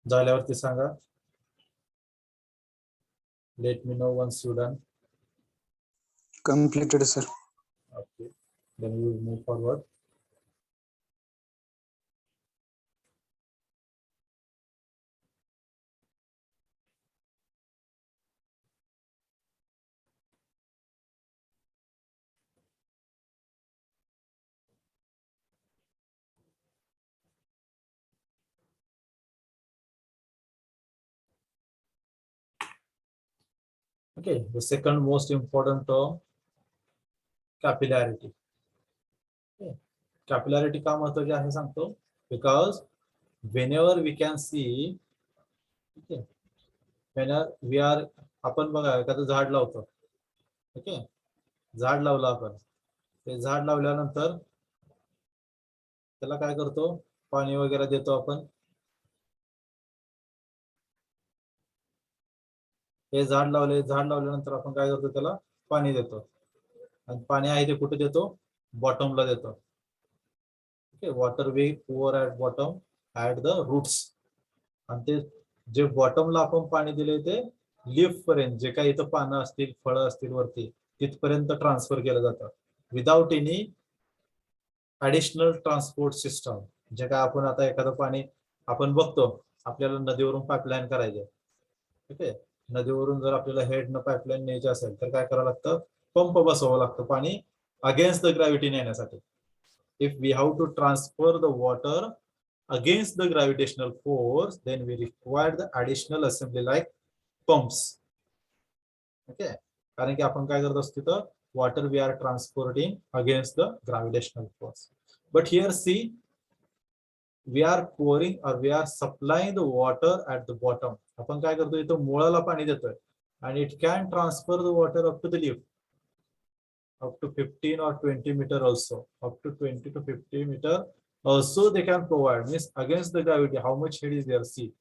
A: झाल्यावरती सांगा. Let me know once you done.
B: Completed, sir.
A: Okay. Then we will move forward. Okay, the second most important term, capillarity. Okay. Capillarity का महत्वाचे आहे सांगतो, because whenever we can see, okay, whenever we are, आपण बघा एखादं झाड लावतो, okay, झाड लावलं आपण, ते झाड लावल्यानंतर त्याला काय करतो, पाणी वगैरे देतो आपण. हे झाड लावल्यानंतर आपण काय करतो, त्याला पाणी देतो, आणि पाणी आहे ते कुठे देतो, बॉटमला देतो. Okay, water we pour at bottom at the roots. आणि ते जे बॉटमला आपण पाणी दिले ते लीफ पर्यंत, जे काही इथं पानं असतील, फळं असतील वरती, तिथपर्यंत ट्रान्सफर केलं जातं without any additional transport system. जे काय आपण आता एखादं पाणी आपण बघतो, आपल्याला नदीवरून पाईपलाईन करायचे, ओके, नदीवरून जर आपल्याला हेडनं पाईपलाईन न्यायची असेल तर काय करावं लागतं, पंप बसवावं लागतं पाणी अगेन्स्ट द ग्रॅव्हिटी नेण्यासाठी. If we have to transfer the water against the gravitational force, then we require the additional assembly like pumps. Okay, कारण की आपण काय करत असतो तर water we are transporting against the gravitational force. But here see, we are pouring or we are supplying the water at the bottom. आपण काय करतो, इथं मुळाला पाणी देतोय, and it can transfer the water up to the leaf. Up to 15 or 20 meter also, up to 20 to 50 meter also they can provide, means against the gravity how much head is there, see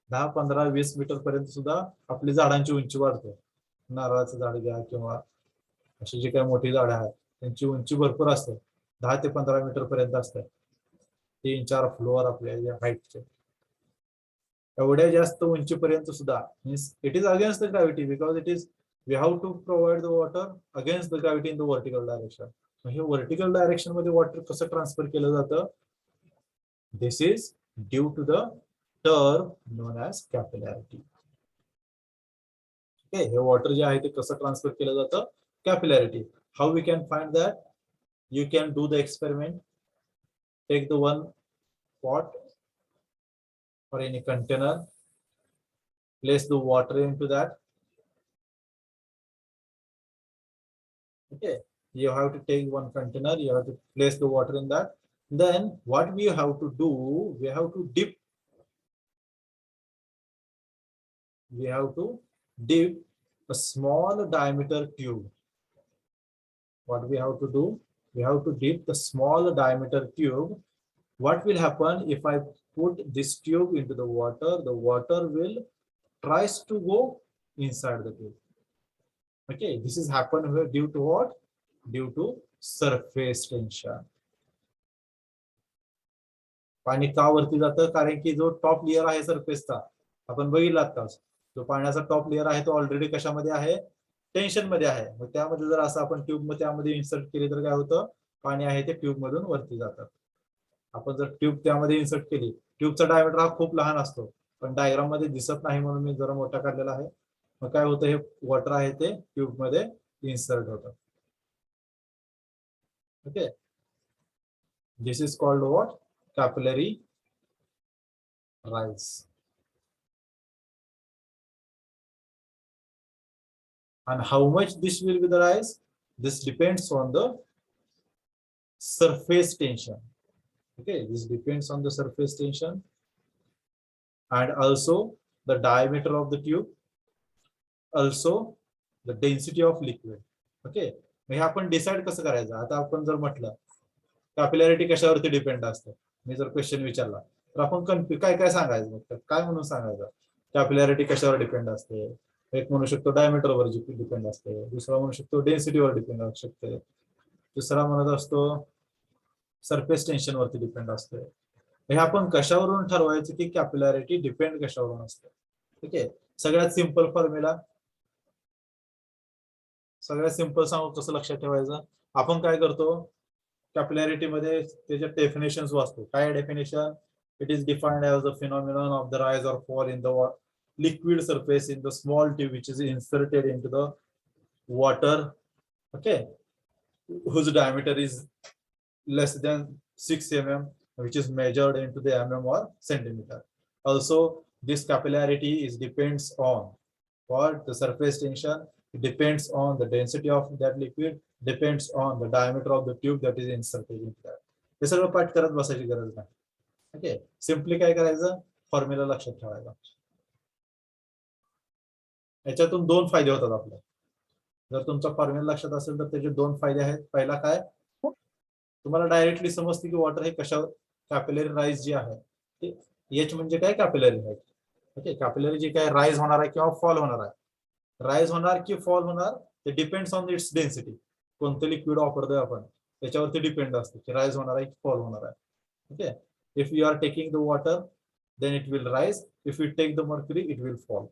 A: 10, 15, 20 metre पर्यंत सुद्धा आपली झाडांची उंची वाढते. नारळाचं झाड घ्या किंवा अशी जी काही मोठी झाडं आहेत त्यांची उंची भरपूर असते, 10 ते 15 मीटर पर्यंत असते, 3-4 फ्लोअर आपल्या हाईटचे. एवढ्या जास्त उंचीपर्यंत सुद्धा, means it is against the gravity, because it is we have to provide the water against the gravity in the vertical direction. हे vertical direction मध्ये water कसं ट्रान्सफर केलं जातं, this is due to the term known as capillarity. Okay, hey water जे आहे ते कसं transfer केलं जातं, capillarity. How we can find that? You can do the experiment. Take the one pot or any container, place the water into that. Okay, you have to take one container, you have to place the water in that. Then what we have to do, we have to dip a small diameter tube. What we have to do, we have to dip the small diameter tube. What will happen if I put this tube into the water will tries to go inside the tube. Okay, this is happened due to what? Due to surface tension. पाणी का वरती जातं, कारण की जो top layer आहे सरफेसचा, आपण बघितला आताच, जो पाण्याचा टॉप लेअर आहे तो ऑलरेडी कशामध्ये आहे, टेन्शन मध्ये आहे. मग त्यामध्ये जर असं आपण ट्यूब मध्ये त्यामध्ये इन्सर्ट केली तर काय होतं, पाणी आहे ते ट्यूब मधून वरती जातं. आपण जर ट्यूब त्यामध्ये इन्सर्ट केली, ट्यूबचा डायमीटर हा खूप लहान असतो, पण डायग्राम मध्ये दिसत नाही म्हणून मी जरा मोठा काढलेला आहे. मग काय होतं, हे वॉटर आहे ते ट्यूब मध्ये इन्सर्ट होतं. Okay, this is called what, capillary rise. And how much this will be the rise, this depends on the surface tension. Okay, this depends on the surface tension and also the diameter of the tube, also the density of liquid. Okay, हे आपण decide कसं करायचं. आता आपण जर म्हटलं कॅपिलॅरिटी कशावरती depend असते, मी जर question विचारला तर आपण काय काय सांगायचं, मग काय म्हणून सांगायचं, कॅपिलॅरिटी कशावर डिपेंड असते. एक म्हणू शकतो डायमीटरवर डिपेंड असते, दुसरा म्हणू शकतो डेन्सिटीवर डिपेंड असू शकते, तिसरा म्हणत असतो सरफेस टेन्शन वरती डिपेंड असते. हे आपण कशावरून ठरवायचं की कॅपिलॅरिटी डिपेंड कशावरून असते. ठीक आहे, सगळ्यात सिंपल फॉर्म्युला, सगळ्यात सिंपल सांगू कसं लक्षात ठेवायचं. आपण काय करतो, कॅपिलॅरिटी मध्ये त्याच्या डेफिनेशन्स वाचतो. काय definition, it is defined as the phenomenon of the rise or fall in the liquid surface in the small tube which is inserted into the water, okay, whose diameter is less than 6 mm, which is measured into the mm or centimeter. Also this capillarity is depends on What the surface tension depends on the density of that liquid, depends on the diameter of the tube that is inserted into that. हे सगळं पाठ करत बसायची गरज नाही. Okay, simply काय करायचं, formula लक्षात ठेवायचा. याच्यातून दोन फायदे होतात आपल्याला. जर तुमचा फॉर्म्युला लक्षात असेल तर त्याचे दोन फायदे आहेत. पहिला काय, तुम्हाला डायरेक्टली समजते की वॉटर हे कशावर कॅपिलरी राईज जे आहे ते एच म्हणजे काय, कॅपिलरी राईज. ओके, कॅपिलरी जे काय राईज होणार आहे किंवा फॉल होणार आहे, राईज होणार की फॉल होणार ते डिपेंड्स ऑन इट्स डेन्सिटी. कोणतं लिक्विड वापरतोय आपण त्याच्यावरती डिपेंड असते की राईज होणार आहे की फॉल होणार आहे. Okay, if you are taking the water then it will rise. If you take the mercury, it will fall.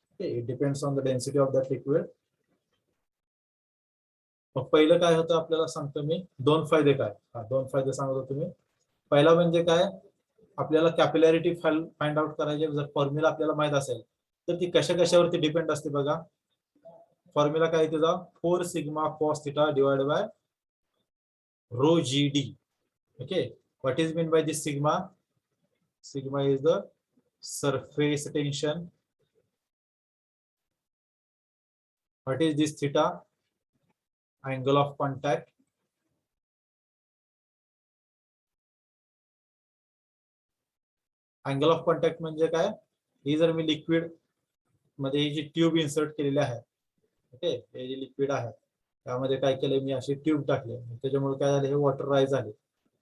A: Okay, it depends on the density of that liquid. मग पहिलं काय होतं आपल्याला सांगतो मी, दोन फायदे काय, दोन फायदे सांगतो तुम्ही. पहिला म्हणजे काय, आपल्याला कॅपिलॅरिटी फाइंड आउट करायचे. जर फॉर्म्युला आपल्याला माहित असेल तर ती कशा कशावरती डिपेंड असते बघा. फॉर्म्युला काय त्याचा, 4 sigma cos theta divide by rho g d. Okay, what is mean by this sigma? Sigma is the surface tension. What is this theta? Angle of contact. Angle of contact म्हणजे काय, ही जर मी liquid मध्ये ही जी tube insert केलेली आहे, okay, हे जे liquid आहे त्यामध्ये काय केलंय मी, अशी ट्यूब टाकली, त्याच्यामुळे काय झाले, हे वॉटर राईज झाले.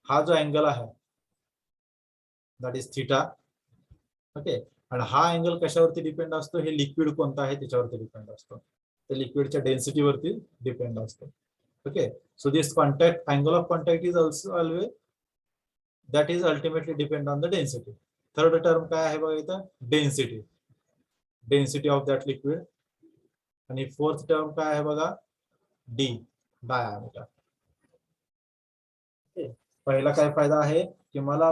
A: हा जो अँगल आहे दॅट इज थिटा. ओके, आणि हा अँगल कशावरती डिपेंड असतो, हे लिक्विड कोणता आहे त्याच्यावरती डिपेंड असतो, त्या लिक्विडच्या डेन्सिटीवरती डिपेंड असतो. Okay, so this contact, angle of contact is also always that is ultimately depend on the density. Third term काय आहे बघा इथं, density, density of that liquid. आणि फोर्थ टर्म काय आहे बघा, डी, डायमीटर. पहिला काय फायदा आहे की मला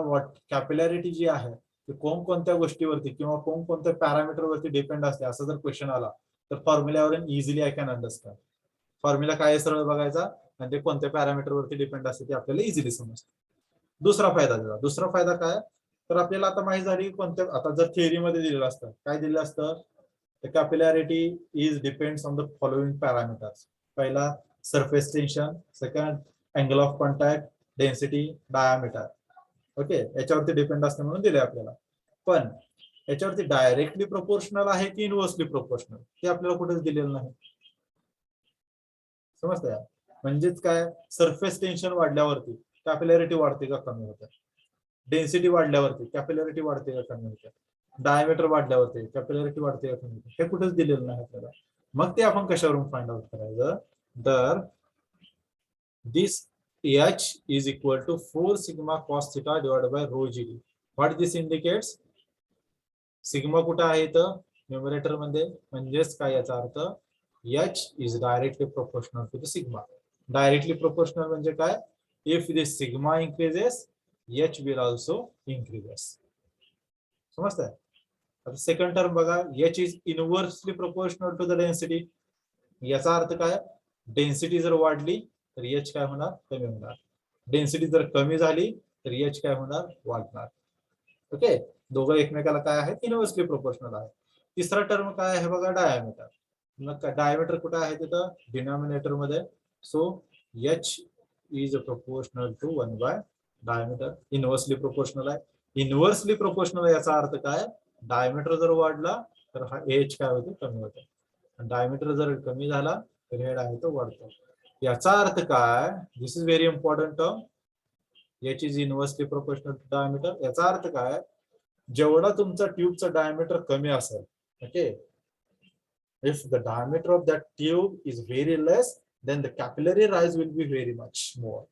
A: कॅपिलॅरिटी जी आहे ती कोणत्या गोष्टीवरती किंवा कोणत्या पॅरामीटर वरती डिपेंड असते, असं जर क्वेश्चन आला तर फॉर्म्युल्यावरून easily I can understand. Formula काय सरळ बघायचा आणि ते कोणत्या पॅरामीटर वरती डिपेंड असते ते आपल्याला इझिली समजतं. दुसरा फायदा काय, तर आपल्याला आता माहिती झाली कोणत्या, आता जर थिअरीमध्ये दिलेलं असतं, काय दिलेलं असतं, capillarity is depends on the following parameters. पहिला surface tension, second angle of contact, density, diameter. Okay, याच्यावरती डिपेंड असते म्हणून दिले आपल्याला. पण याच्यावरती डायरेक्टली प्रोपोर्शनल आहे की इनव्हर्सली प्रोपोर्शनल ते आपल्याला कुठेच दिलेलं नाही. समजतंय? म्हणजेच काय, सरफेस टेन्शन वाढल्यावरती कॅपिलॅरिटी वाढते का कमी होते, डेन्सिटी वाढल्यावरती कॅपिलॅरिटी वाढते का कमी होते, डायमीटर वाढल्यावरती कॅपिलॅरिटी वाढते का कमी होते, हे कुठेच दिलेलं नाही आपल्याला. मग ते आपण कशावरून फाइंड आउट करायचं, तर this H is equal to 4 sigma cos theta divided by rho GD. What this indicates? Sigma कुठे आहे इथं न्यूमरेटर मध्ये, म्हणजेच काय याचा अर्थ, H is directly proportional to the sigma. Directly proportional म्हणजे काय, if this sigma increases H will also increases. समजतंय? आता सेकंड टर्म बघा, H is inversely proportional to the density. याचा अर्थ काय, डेन्सिटी जर वाढली तर H काय होणार, कमी होणार. डेन्सिटी जर कमी झाली तर H काय होणार, वाढणार. ओके, दोघं एकमेकाला काय आहे, इनव्हर्सली प्रोपोर्शनल आहे. तिसरा टर्म काय आहे बघा, डायमीटर. मग डायमीटर कुठे आहे तिथं, डिनॉमिनेटर मध्ये. So H is proportional to 1 by diameter. Inversely proportional आहे. इनव्हर्सली प्रोपोर्शनल याचा अर्थ काय, डायमीटर जर वाढला तर हा H काय होते, कमी होते. डायमीटर जर कमी झाला तर हेड आहे तो वाढतो. याचा अर्थ काय, this is very important term, H is inversely proportional to diameter. याचा अर्थ काय, जेवढा तुमचा ट्यूबचा डायमीटर कमी असेल, okay, if the diameter of that tube is very less than the capillary rise will be very much more.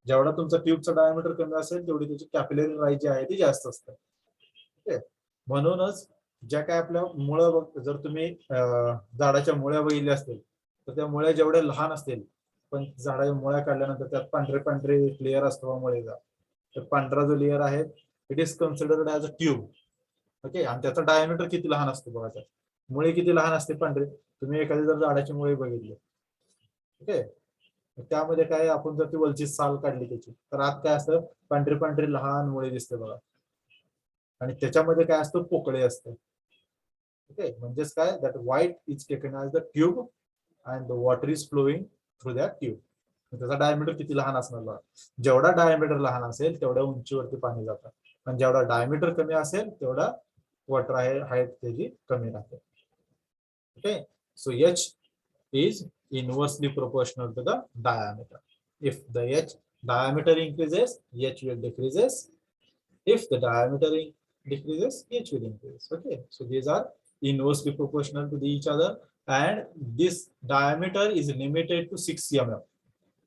A: जेवढा तुमचा ट्यूबचा डायमीटर कमी असेल तेवढी त्याची कॅपिलरी राईज जी आहे ती जास्त असते. ओके, म्हणूनच ज्या काय आपल्या मुळं, जर तुम्ही झाडाच्या मुळ्या बघितल्या असतील तर त्या मुळ्या जेवढ्या लहान असतील पण झाडाच्या मुळ्या काढल्यानंतर त्यात पांढरे लेअर असतो मुळेचा, तर पांढरा जो लेअर आहे it is considered as a tube. Okay, आणि त्याचा डायमीटर किती लहान असतो बघा, त्यात मुळे किती लहान असते पांढरे. तुम्ही एखादी जर झाडाची मुळे बघितली, ओके, त्यामध्ये काय, आपण जर ती वलची साल काढली त्याची तर आत काय असतं, पांढरे लहान मुळे दिसते बघा, आणि त्याच्यामध्ये काय असतं, पोकळे असते. Okay, म्हणजेच काय, that white is taken as the tube and the water is flowing through that tube. त्याचा डायमीटर किती लहान असणार बघा. जेवढा डायमीटर लहान असेल तेवढ्या उंचीवरती पाणी जातं, पण जेवढा डायमीटर कमी असेल तेवढा वॉटर आहे हाईट त्याची कमी राहते. Okay, so H is inversely proportional to the diameter. If the H diameter increases, H will decreases. If the diameter decreases, H will increase. Okay, so these are inversely proportional to each other, and this diameter is limited to 6 mm.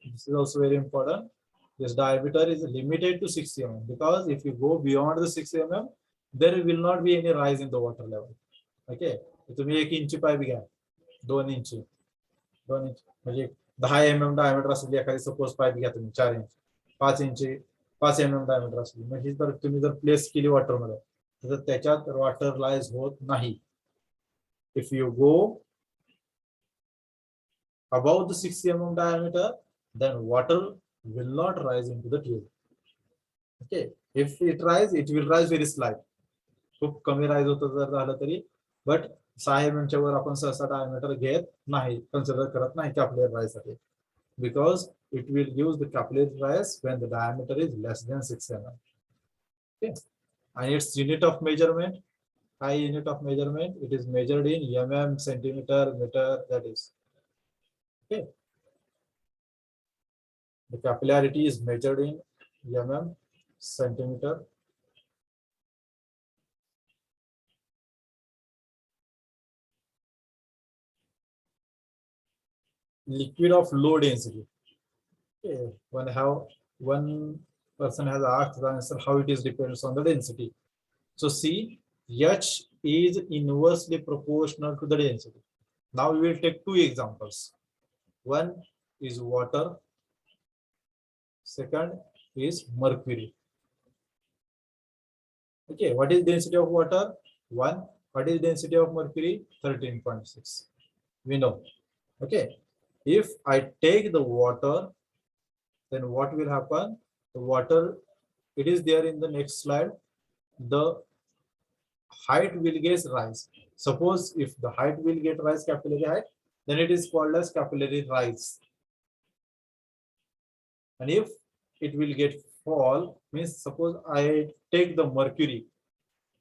A: This is also very important. This diameter is limited to 6 mm because if you go beyond the 6 mm, there will not be any rise in the water level. Okay, तुम्ही 1 इंची pipe घ्या, 2 इंची म्हणजे 10 mm diameter असलेली एखादी suppose pipe घ्या तुम्ही 4 inch, 5 इंची 5 mm डायमीटर असली, म्हणजे जर तुम्ही जर प्लेस केली वॉटर मध्ये तर त्याच्यात वॉटर लाईज होत नाही. If you go above the 6 mm diameter, then water will not rise into the tube. Okay, if it rise, it will rise very slight. खूप कमी राईज होतं जर झालं तरी, बट 6 mm च्या वर आपण सहसा डायमीटर घेत नाही, कन्सिडर करत नाही कॅपिलरी राईज साठी, because it will give the capillary rise when the diameter is less than 6 mm. Okay, and its unit of measurement, high unit of measurement, it is measured in mm, centimeter, meter, that is. Okay, the capillarity is measured in mm, centimeter, liquid of low density. Okay, one person has asked the answer how it is depends on the density. So see, H is inversely proportional to the density. Now we will take 2 examples. One is water, second is mercury. Okay, what is density of water? 1. What is density of mercury? 13.6. We know. Okay, if I take the water, then what will happen? The water, it is there in the next slide. The height will get rise. Suppose if the height will get rise, capillary height, then it is called as capillary rise. And if it will get fall, means suppose I take the mercury,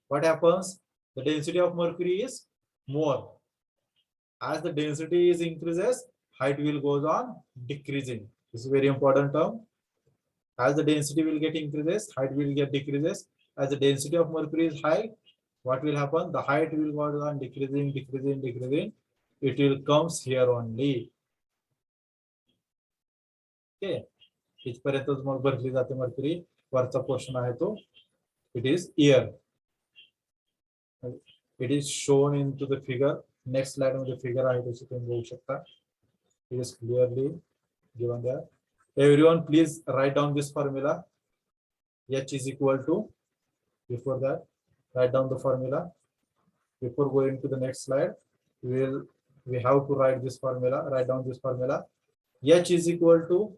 A: what happens? The density of mercury is more. As the density is increases, height will goes on decreasing. This is a very important term. As the density will get increases, height will get decreases. As the density of mercury is high, what will happen? The height will go on decreasing, decreasing, decreasing. It will comes here only. Okay. इथपर्यंतच मग भरली जाते mercury. वरचा portion आहे तो, it is air. It is shown into the figure. Next slide मध्ये figure आहे त्याची तुम्ही बघू शकता. It is clearly given there. Everyone please write down this formula. H is equal to, before that, write down the formula. Before going to the next slide, we have to write this formula, write down this formula. H is equal to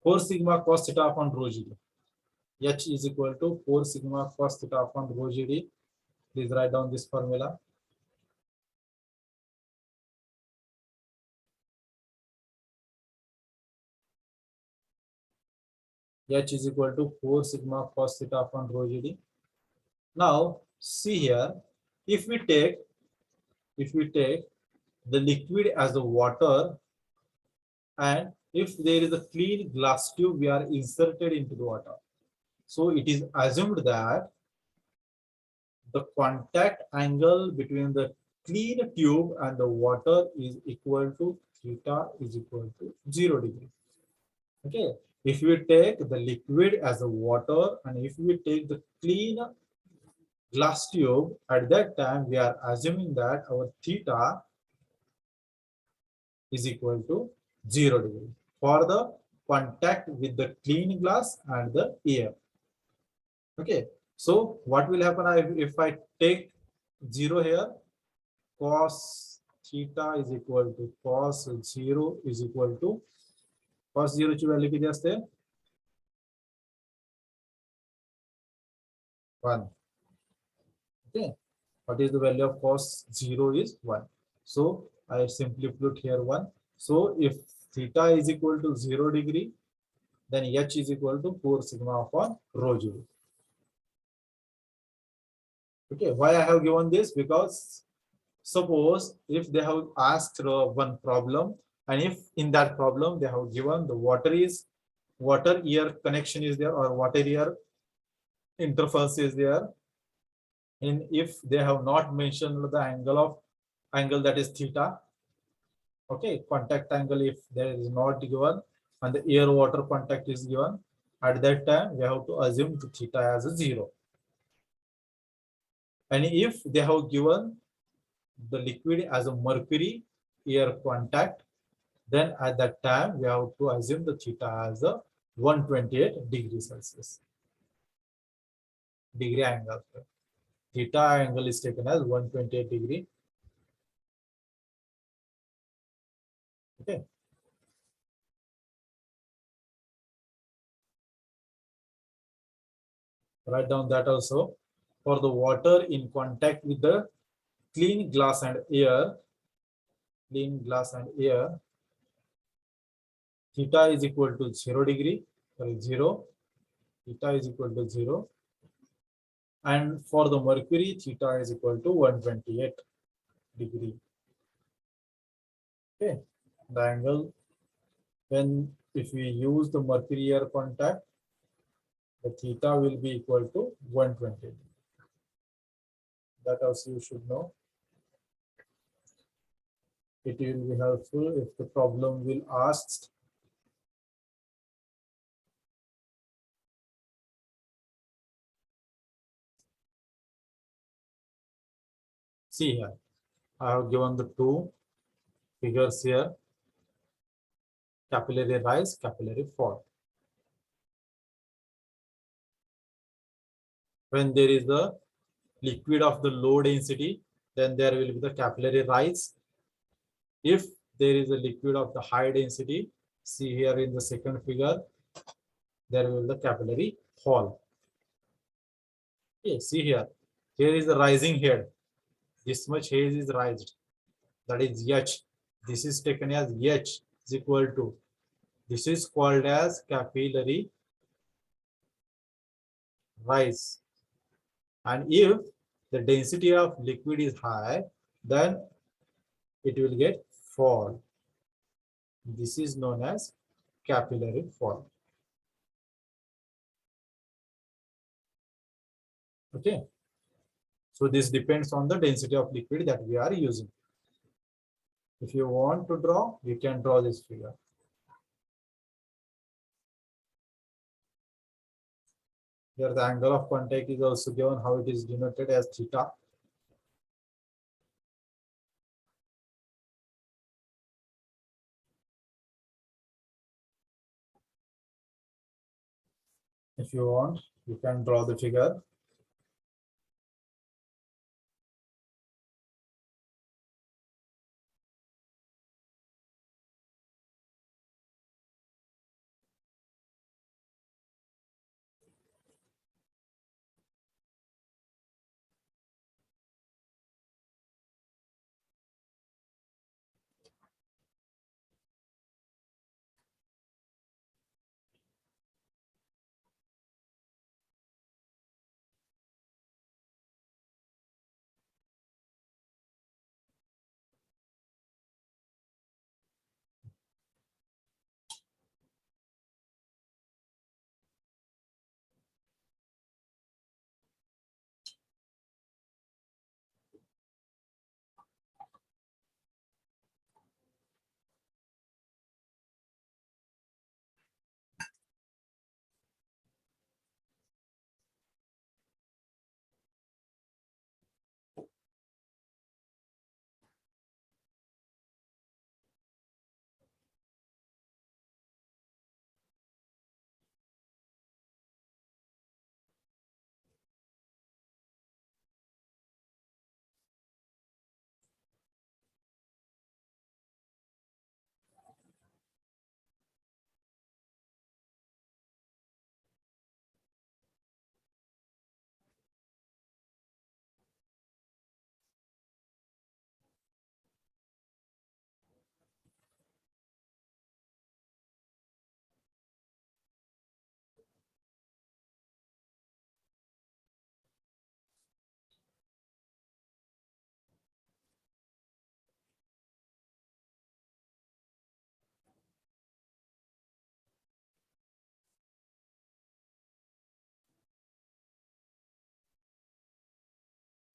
A: 4 sigma cos theta upon rho GD. H is equal to 4 sigma cos theta upon rho GD. Please write down this formula. H is equal to 4 sigma cos theta upon rho GD. Now see here, if we take the liquid as the water, and if there is a clean glass tube we are inserted into the water, so it is assumed that the contact angle between the clean tube and the water is equal to theta is equal to 0 degree. Okay, if we take the liquid as a water and if we take the clean glass tube, at that time we are assuming that our theta is equal to 0 degree for the contact with the clean glass and the air. Okay, so what will happen if I take 0 here? Cos theta is equal to cos 0 is equal to cos 0 ची value किती असते 1. Okay, what is the value of cos 0 is 1. So I simply put here 1. So if theta is equal to 0 degree, then h is equal to 4 sigma upon rho g. Okay, why I have given this? Because suppose if they have asked one problem, and if in that problem they have given the water air connection is there, or water air interface is there, and if they have not mentioned the angle that is theta, okay, contact angle if there is not given and the air water contact is given, at that time we have to assume the theta as a 0. And if they have given the liquid as a mercury air contact, then at that time we have to assume the theta as a 128 degrees Celsius degree angle. Theta angle is taken as 128 degree. Okay. Write down that also. For the water in contact with the clean glass and air, theta is equal to 0 degree, sorry, 0, theta is equal to 0. And for the mercury, theta is equal to 128 degree. Okay, the angle, when if we use the mercury air contact, the theta will be equal to 120. That also you should know. It will be helpful if the problem will ask. See here, I have given the two figures here: capillary rise, capillary fall. When there is the liquid of the low density, then there will be the capillary rise. If there is a liquid of the high density, see here in the second figure, there will be the capillary fall. Okay, see here, here is the rising head. This much haze is raised, that is H. This is taken as H is equal to, this is called as capillary rise. And if the density of liquid is high, then it will get fall. This is known as capillary fall. Okay. So this depends on the density of liquid that we are using. If you want to draw, you can draw this figure. Here the angle of contact is also given, how it is denoted as theta. If you want, you can draw the figure.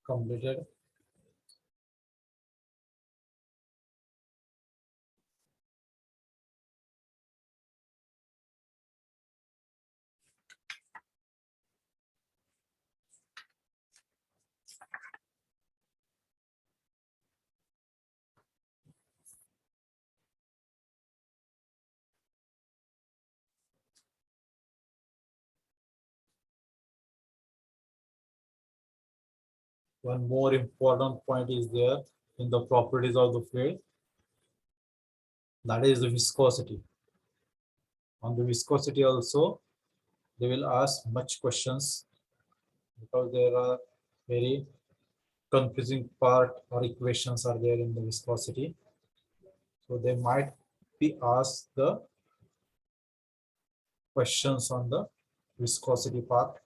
A: completed. One more important point is there in the properties of the fluid, that is the viscosity. On the viscosity also, they will ask much questions because there are very confusing part or equations are there in the viscosity. So they might be asked the questions on the viscosity part.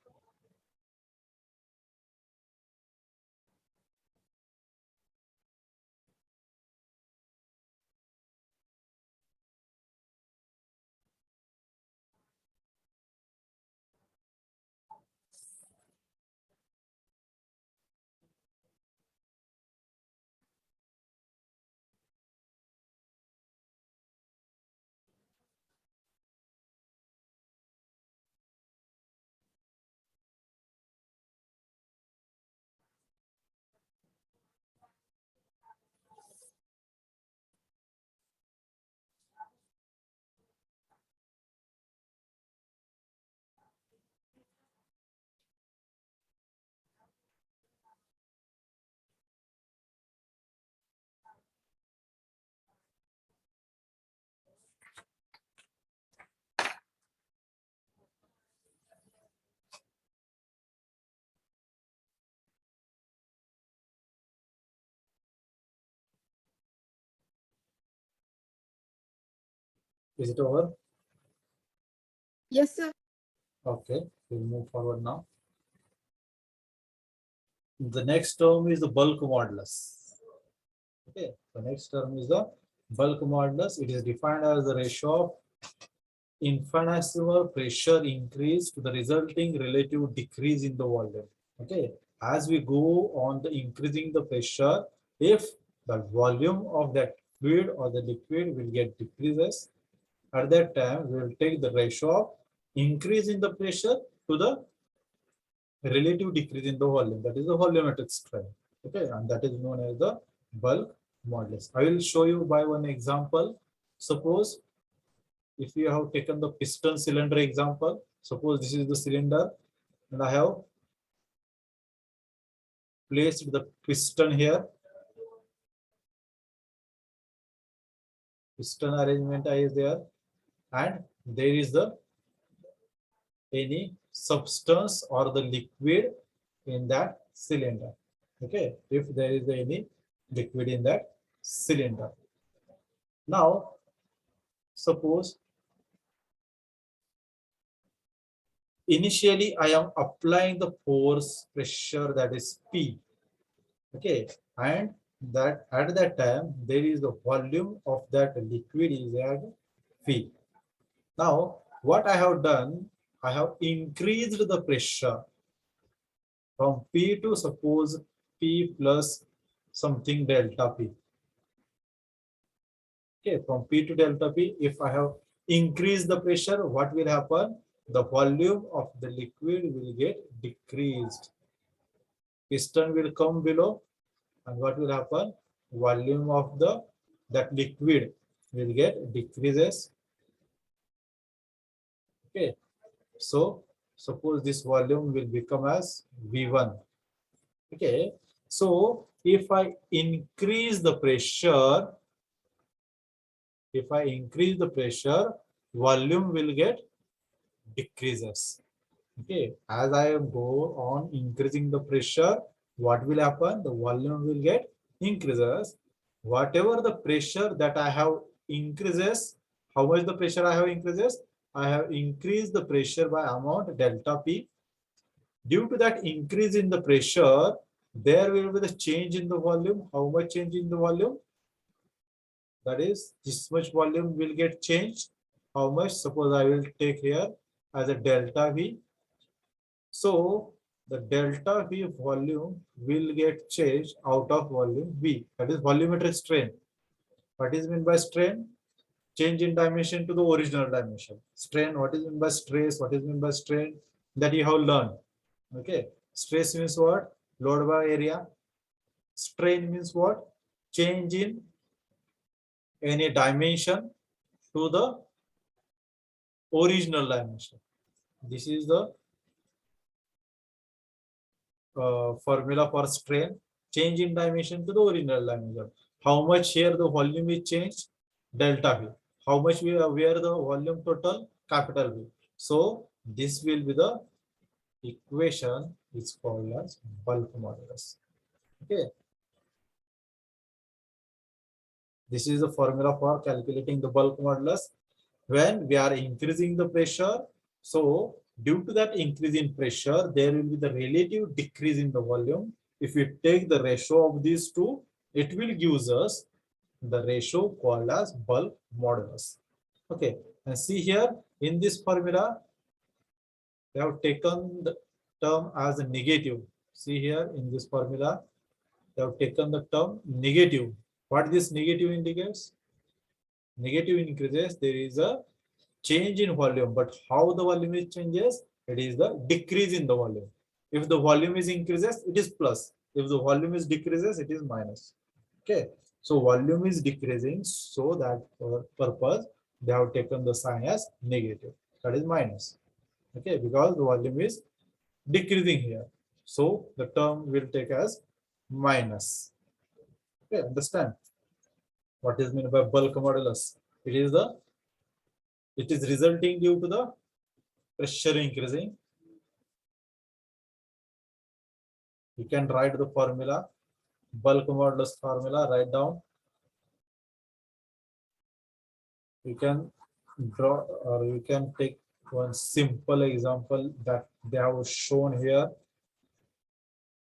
A: Is it over?
E: Yes, sir.
A: Okay, we'll move forward now. The next term is the bulk modulus. Okay, the next term is the bulk modulus. It is defined as the ratio of infinitesimal pressure increase to the resulting relative decrease in the volume. Okay, as we go on the increasing the pressure, if the volume of that fluid or the liquid will get decreases, at that time we will take the ratio of increase in the pressure to the relative decrease in the volume, that is the volumetric strength. Okay, and that is known as the bulk modulus. I will show you by one example. Suppose if you have taken the piston cylinder example, suppose this is the cylinder and I have placed the piston here. Piston arrangement is there, and there is the any substance or the liquid in that cylinder. Okay, if there is any liquid in that cylinder. Now, suppose initially I am applying the force pressure, that is P. Okay, and that at that time there is the volume of that liquid is at V. Now, what I have done, I have increased the pressure from P to suppose P plus something delta P. Okay, from P to delta P, if I have increased the pressure, what will happen? The volume of the liquid will get decreased. Piston will come below, and what will happen? Volume of the that liquid will get decreases. Okay, so suppose this volume will become as V1. Okay, so if I increase the pressure, volume will get decreases. Okay, as I go on increasing the pressure, what will happen? The volume will get increases. Whatever the pressure that I have increases, how much the pressure I have increases? I have increased the pressure by amount delta P. Due to that increase in the pressure, there will be the change in the volume. How much change in the volume? That is, this much volume will get changed. How much? Suppose I will take here as a delta V. So the delta V volume will get changed out of volume V. That is volumetric strain. What is meant by strain? Change in dimension to the original dimension. Strain, what is meant by stress? What is meant by strain? That you have learned. Okay. Stress means what? Load by area. Strain means what? Change in any dimension to the original dimension. This is the formula for strain. Change in dimension to the original dimension. How much here the volume is changed? Delta V. How much where the volume total? Capital V. So this will be the equation is called as bulk modulus. Okay. This is the formula for calculating the bulk modulus. When we are increasing the pressure, so due to that increase in pressure, there will be the relative decrease in the volume. If we take the ratio of these two, it will give us the ratio called as bulk modulus. Okay, and see here in this formula, they have taken the term as a negative. See here in this formula, they have taken the term negative. What this negative indicates? Negative increases, there is a change in volume, but how the volume is changes? It is the decrease in the volume. If the volume is increases, it is plus. If the volume is decreases, it is minus. Okay, so volume is decreasing, so that for purpose they have taken the sign as negative. That is minus. Okay, because the volume is decreasing here, so the term will take as minus. Okay, understand what is meant by bulk modulus? It is resulting due to the pressure increasing. You can write the formula, bulk modulus formula, write down. You can draw or you can take one simple example that they have shown here.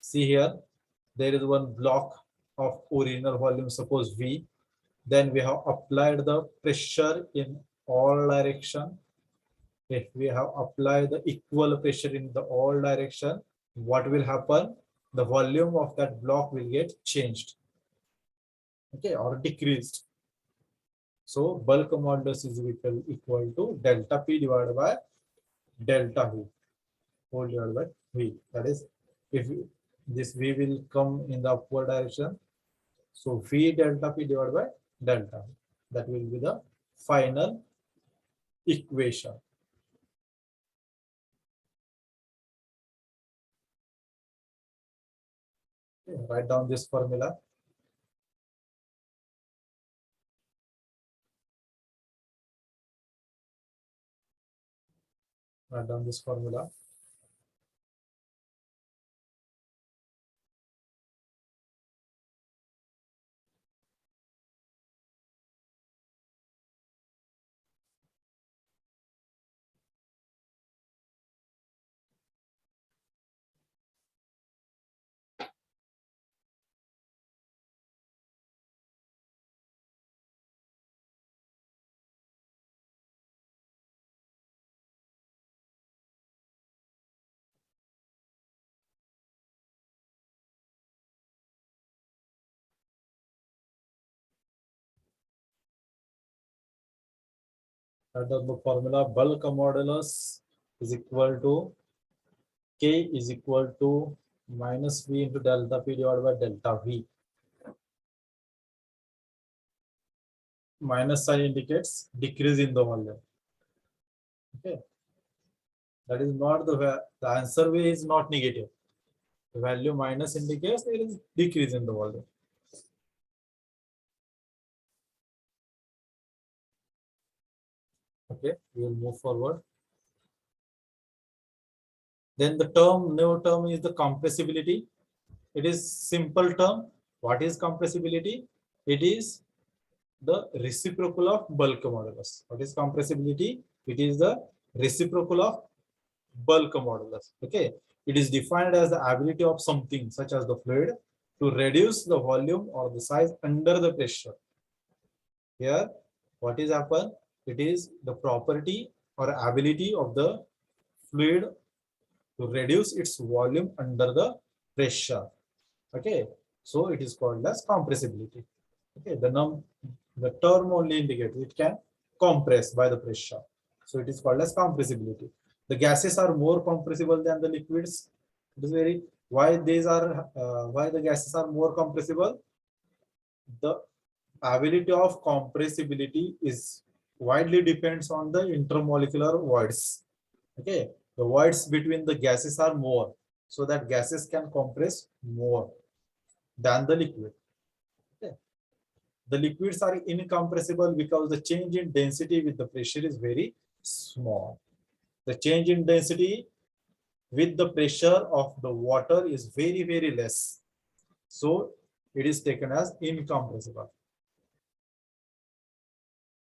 A: See here, there is one block of original volume, suppose V. Then we have applied the pressure in all direction. If we have applied the equal pressure in the all direction, what will happen? The volume of that block will get changed, okay, or decreased. So bulk modulus is equal to delta P divided by delta V whole divided by V. That is, if this V will come in the upward direction, so V delta P divided by delta V. That will be the final equation. Okay, write down this formula. Write down this formula. Write down the formula. Bulk modulus is equal to K is equal to minus V into delta P divided by delta V. Minus sign indicates decrease in the volume. Okay, that is not the answer way is not negative. The value minus indicates there is decrease in the volume. Okay, we will move forward. Then the new term is the compressibility. It is simple term. What is compressibility? It is the reciprocal of bulk modulus. What is compressibility? It is the reciprocal of bulk modulus. Okay, it is defined as the ability of something such as the fluid to reduce the volume or the size under the pressure. Here, what is happen? It is the property or ability of the fluid to reduce its volume under the pressure. Okay, so it is called as compressibility. Okay, the term only indicates it can compress by the pressure, so it is called as compressibility. The gases are more compressible than the liquids. It is very why these are why the gases are more compressible. The ability of compressibility is widely depends on the intermolecular voids. Okay, the voids between the gases are more, so that gases can compress more than the liquid. Okay. The liquids are incompressible because the change in density with the pressure is very small. The change in density with the pressure of the water is very, very less. So it is taken as incompressible.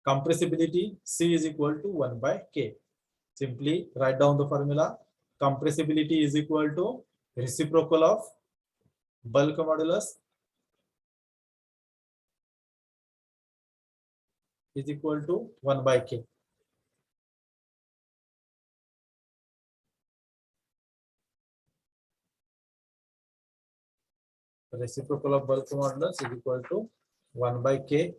A: Compressibility C is equal to 1 by K. Simply write down the formula. Compressibility is equal to reciprocal of bulk modulus is equal to 1 by K. The reciprocal of bulk modulus is equal to 1 by K.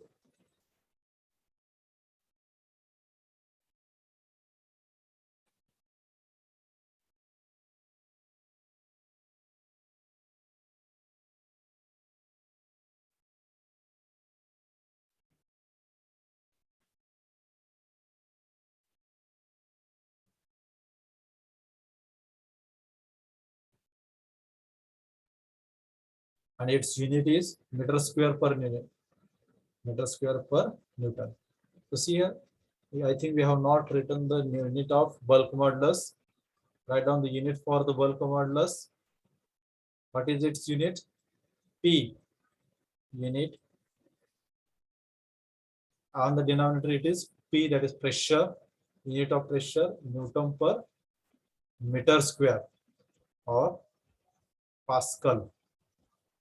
A: And its unit is meter square per minute. Meter square per Newton. So see here, I think we have not written the unit of bulk modulus. Write down the unit for the bulk modulus. What is its unit? P. Unit. On the denominator it is P, that is pressure. Unit of pressure, Newton per meter square or Pascal.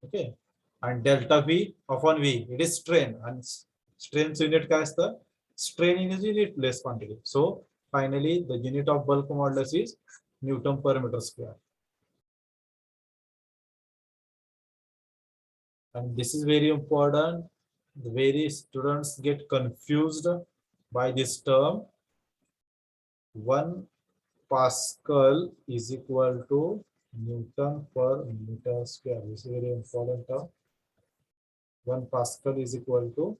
A: Okay. And delta V upon V, it is strain, and strain's unit काय असतं? Strain is unitless quantity. So finally the unit of bulk modulus is Newton per meter square. And this is very important. The very students get confused by this term. 1 Pascal is equal to Newton per meter square. This is very important term. 1 Pascal is equal to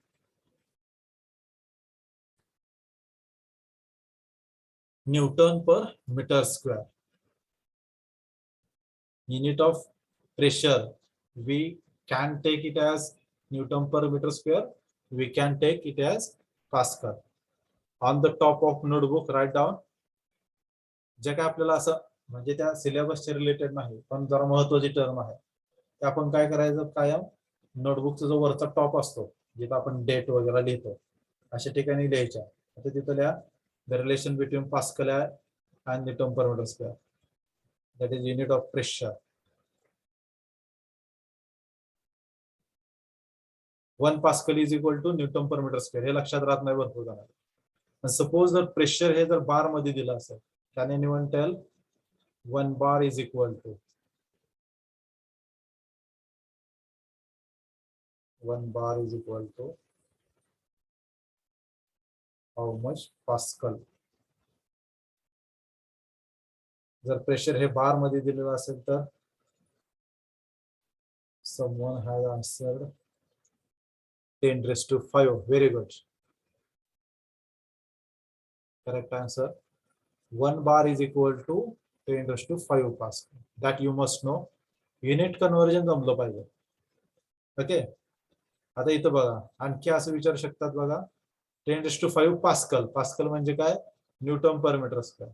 A: Newton per meter square. Unit of pressure, we can take it as Newton per meter square. We can take it as Pascal. On the top of notebook, write down. जे काय आपल्याला असं म्हणजे त्या सिलेबसच्या related नाही, पण जरा महत्त्वाची term आहे, ते आपण काय करायचं, कायम नोटबुकचा जो वरचा टॉप असतो जिथे आपण डेट वगैरे लिहितो अशा ठिकाणी लिहायच्या. आता तिथं लिहा the relation between pascal and newton per metre square, that is unit of pressure. 1 pascal is equal to newton per metre square. हे लक्षात राहत नाही भरपूर जणांना. सपोज जर प्रेशर हे जर बार मध्ये दिलं असेल, can anyone tell 1 bar is equal to 1 bar is equal to how much Pascal? जर प्रेशर हे बार मध्ये दिलेलं असेल तर someone has answered 10⁵. Very good. Correct answer. 1 bar is equal to 10⁵ Pascal. That you must know. Unit conversion जमलं पाहिजे. Okay. आता इथं बघा आणखी असं विचारू शकतात बघा, 10⁵ पास्कल. पास्कल म्हणजे काय? Newton per metre square.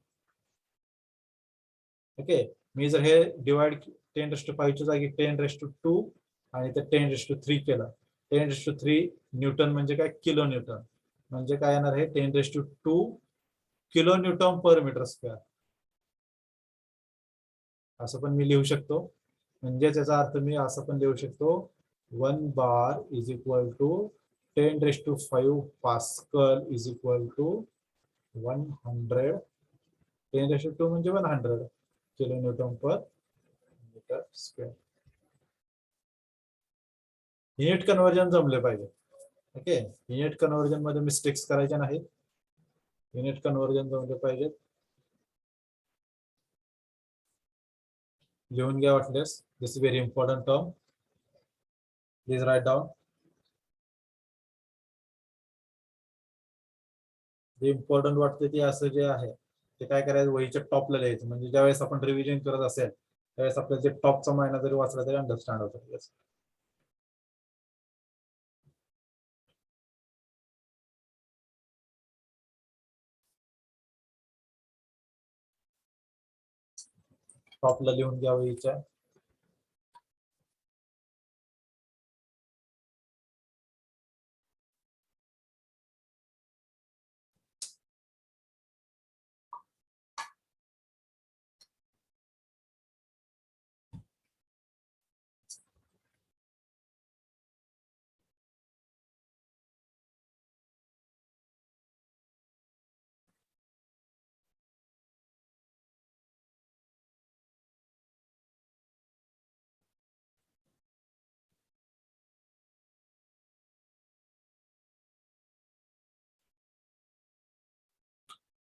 A: Okay. मी जर हे डिवाइड 10⁵ च्या जागी 10⁵ आणि ते 10⁵ केलं, 10⁵ न्यूटन म्हणजे काय? Kilo Newton. म्हणजे काय येणार आहे? 10⁵ kilo Newton per metre square. असं पण मी लिहू शकतो. म्हणजे त्याचा अर्थ मी असं पण लिहू शकतो, 1 bar is equal to 10⁵ Pascal is equal to 100. 10⁵ म्हणजे 100. kilonewton per meter square. Unit conversion जमले पाहिजे. ओके, युनिट कन्वर्जन मध्ये मिस्टेक्स करायच्या नाहीत. युनिट कन्वर्जन जमले पाहिजेत. लिहून घ्या वाटल्यास. This is very important term. Please write down. J important वाटते ते असं जे आहे ते काय करायचं, वहीच्या टॉपला लिहायचं. म्हणजे ज्यावेळेस आपण रिव्हिजन करत असेल त्यावेळेस आपल्याला जे टॉपचा महिना जरी वाचला तरी अंडरस्टँड होतं. Yes. टॉपला लिहून घ्या वहीच्या.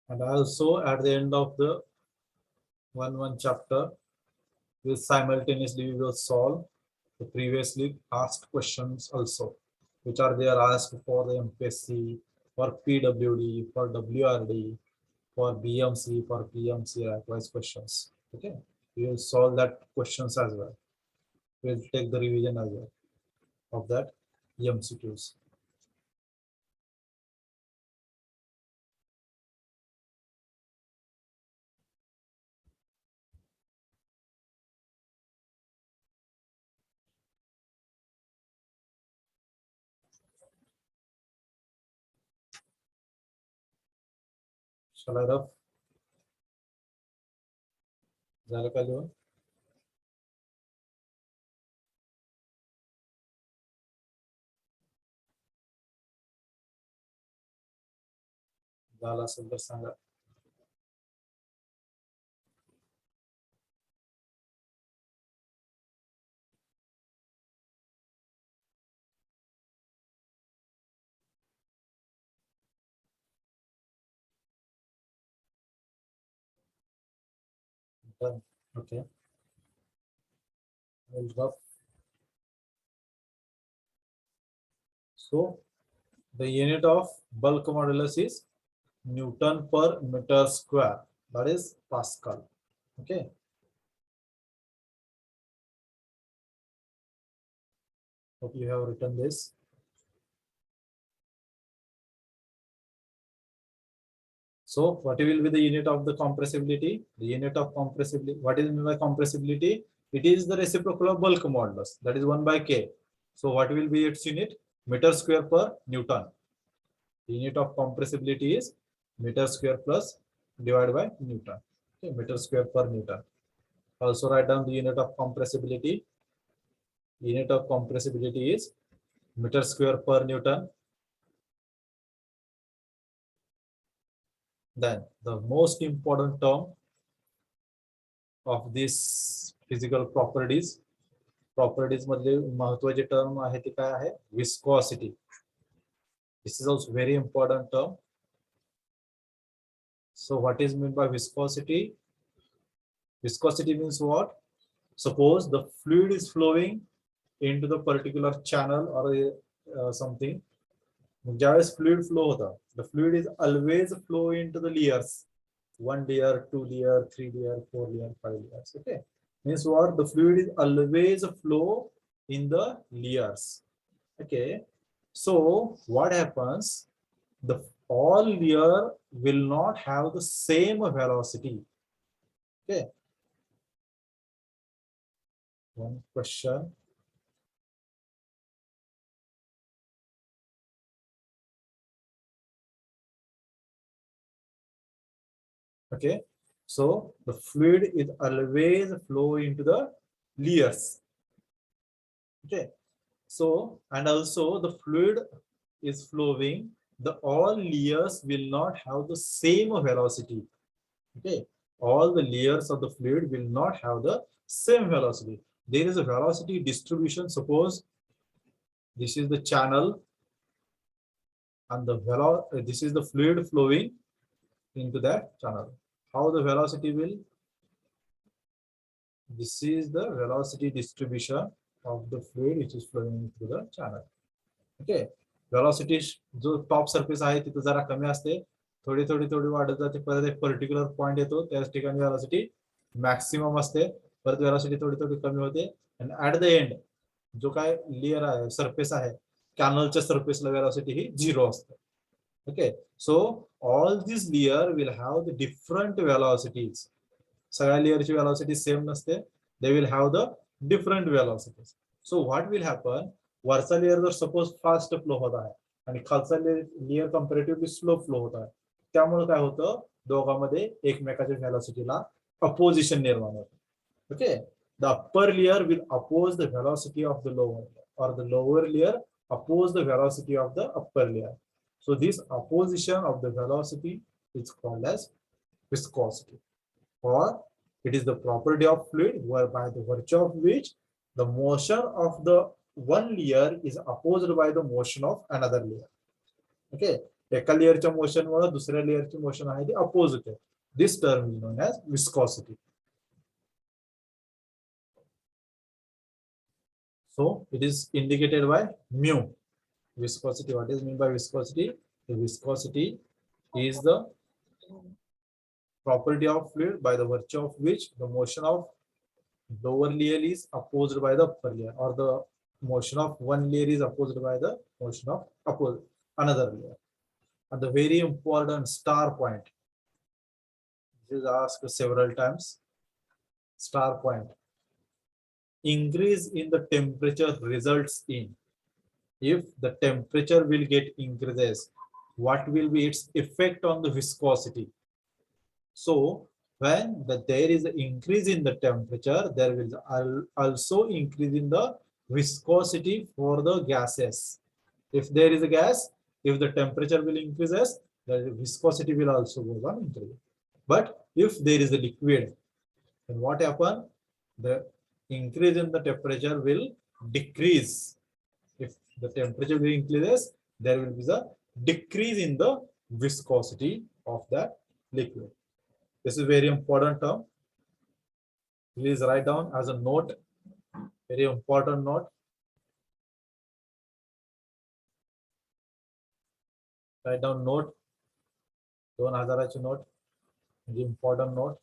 A: And also at the end of the one chapter, we simultaneously we will solve the previously asked questions also, which are there asked for the MPSC, for PWD, for WRD, for BMC, for PMC likewise questions. Okay, we will solve that questions as well. We will take the revision as well of that MCQs. Shall I rub? झालं का लिहून? झालं असेल तर सांगा. Done. Okay. I'll drop. So the unit of bulk modulus is Newton per meter square. That is Pascal. Okay. Hope you have written this. So what will be the unit of the compressibility? The unit of compressibility. What is meant by compressibility? It is the reciprocal of bulk modulus. That is 1 by K. So what will be its unit? Meter square per Newton. The unit of compressibility is meter square plus divided by Newton. Okay, meter square per Newton. Also write down the unit of compressibility. Unit of compressibility is meter square per Newton. Then the most important term of this physical properties मध्ये महत्वाचे term आहे ते काय आहे? Viscosity. This is also very important term. So what is meant by viscosity? Viscosity means what? Suppose the fluid is flowing into the particular channel or something. ज्यावेळेस fluid flow होता, the fluid is always flow into the layers. 1 layer, 2 layer, 3 layer, 4 layer, 5 layers. Okay, means what? The fluid is always flow in the layers. Okay, so what happens? The all layer will not have the same velocity. Okay, one question. Okay, so the fluid is always flow into the layers. Okay, so and also the fluid is flowing, the all layers will not have the same velocity. Okay, all the layers of the fluid will not have the same velocity. There is a velocity distribution. Suppose this is the channel and this is the fluid flowing into that channel. How the velocity will? This is the velocity distribution of the fluid which is flowing through the channel. Okay, velocity जो top surface आहे तिथे जरा कमी असते, थोडी थोडी थोडी वाढत जाते, परत एक पर्टिक्युलर पॉइंट येतो, त्याच ठिकाणी वेलोसिटी मॅक्सिमम असते, परत वेलोसिटी थोडी थोडी कमी होते आणि ऍट द एंड जो काय लेयर आहे सरफेस आहे कॅनलच्या सरफेसला वेलोसिटी ही 0 असते. Okay, so all these layer will have the different velocities. सगळ्या लेयरची velocity सेम नसते, they will have the different velocities. So what will happen, वरचा लेयर जर सपोज फास्ट फ्लो होत आहे आणि खालचा लेयर कंपॅरेटिव्हली स्लो फ्लो होत आहे, त्यामुळे काय होतं, दोघांमध्ये एकमेकाच्या व्हेलॉसिटीला अपोजिशन निर्माण होतं. Okay, the upper layer will oppose the velocity of the lower और the lower layer oppose the velocity of the upper layer. So this opposition of the velocity is called as viscosity, or it is the property of fluid whereby the virtue of which the motion of the one layer is opposed by the motion of another layer. Okay, एका लेयरच्या motion मुळे दुसऱ्या लेयरची motion आहे ती oppose होते. This term is known as viscosity. So it is indicated by mu. Viscosity, what is meant by viscosity? The viscosity is the property of fluid by the virtue of which the motion of lower layer is opposed by the upper layer, or the motion of one layer is opposed by the motion of another layer. And the very important star point, this is asked several times, star point, increase in the temperature results in, if the temperature will get increases, what will be its effect on the viscosity? So when there is an increase in the temperature, there will also increase in the viscosity for the gases. If there is a gas, if the temperature will increases, the viscosity will also go on increase. But if there is a liquid, then what happen? The increase in the temperature will decrease. If the temperature will increases, there will be the decrease in the viscosity of that liquid. This is very important term. Please write down as a note, very important note. Write down note, 2000 note, very important note.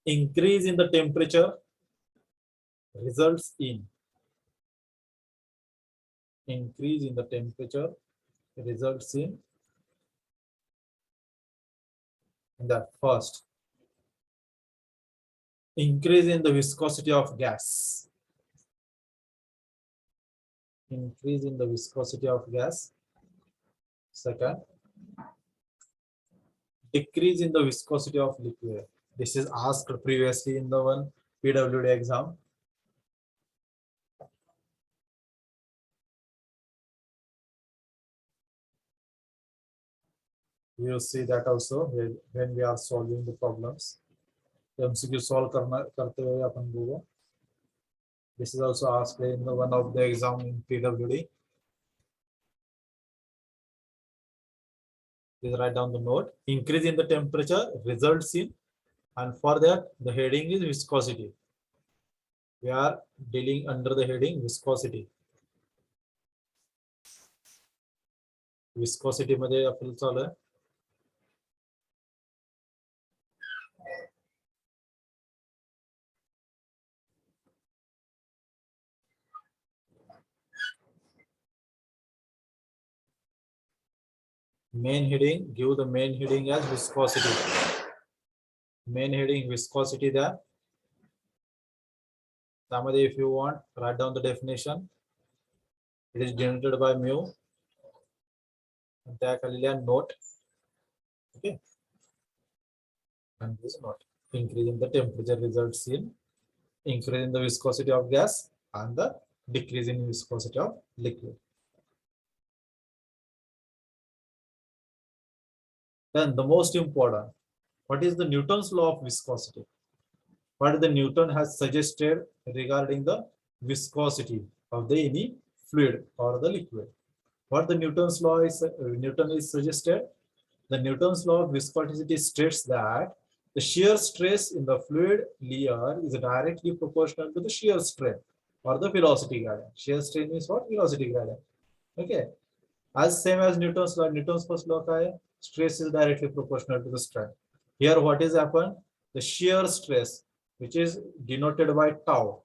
A: Increase in the temperature results in, increase in the temperature results in that first, increase in the viscosity of gas, increase in the viscosity of gas. Second, decrease in the viscosity of liquid. This is asked previously in the one PWD exam. We will see that also when we are solving the problems. MCQ solve करते हुए अपन बोलो. This is also asked in the one of the exam in PWD. Please write down the note. Increase in the temperature results in, and for that the heading is viscosity. We are dealing under the heading viscosity. Viscosity मध्ये आपलं चालू आहे. Main heading, give the main heading as viscosity. Main heading viscosity there. Somebody, if you want, write down the definition. It is denoted by mu. And there note. Okay. And this note. Increase in the temperature results in increase in the viscosity of gas and the decrease in viscosity of liquid. Then the most important, what is the Newton's law of viscosity? What the Newton has suggested regarding the viscosity of the any fluid or the liquid. What the Newton's law is, Newton is suggested. The Newton's law of viscosity states that the shear stress in the fluid layer is directly proportional to the shear strain or the velocity gradient. Shear strain is what? Velocity gradient. Okay. As same as Newton's law, Newton's first law ka hai, stress is directly proportional to the strain. Here what is happened? The shear stress, which is denoted by tau.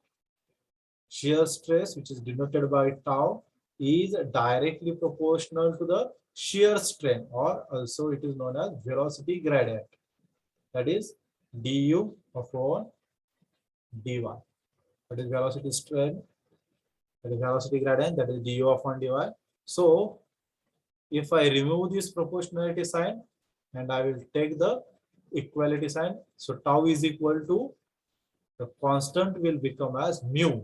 A: Shear stress, which is denoted by tau, is directly proportional to the shear strain, or also it is known as velocity gradient. That is du upon dy. That is velocity strain. That is velocity gradient. That is du upon dy. So if I remove this proportionality sign and I will take the equality sign, so tau is equal to the constant will become as mu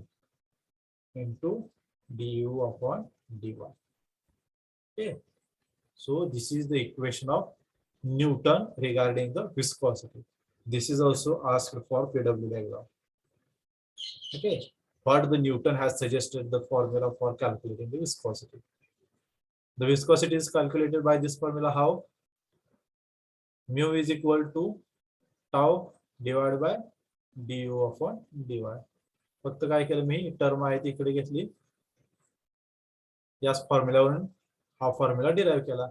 A: into du upon dy. Okay, so this is the equation of Newton regarding the viscosity. This is also asked for PW diagram. Okay, but the Newton has suggested the formula for calculating the viscosity. The viscosity is calculated by this formula. How? Mu is equal to tau divided by du upon dy. फक्त काय केलं मी term आहे ती इकडे घेतली, याच फॉर्म्युलावरून हा formula derive केला.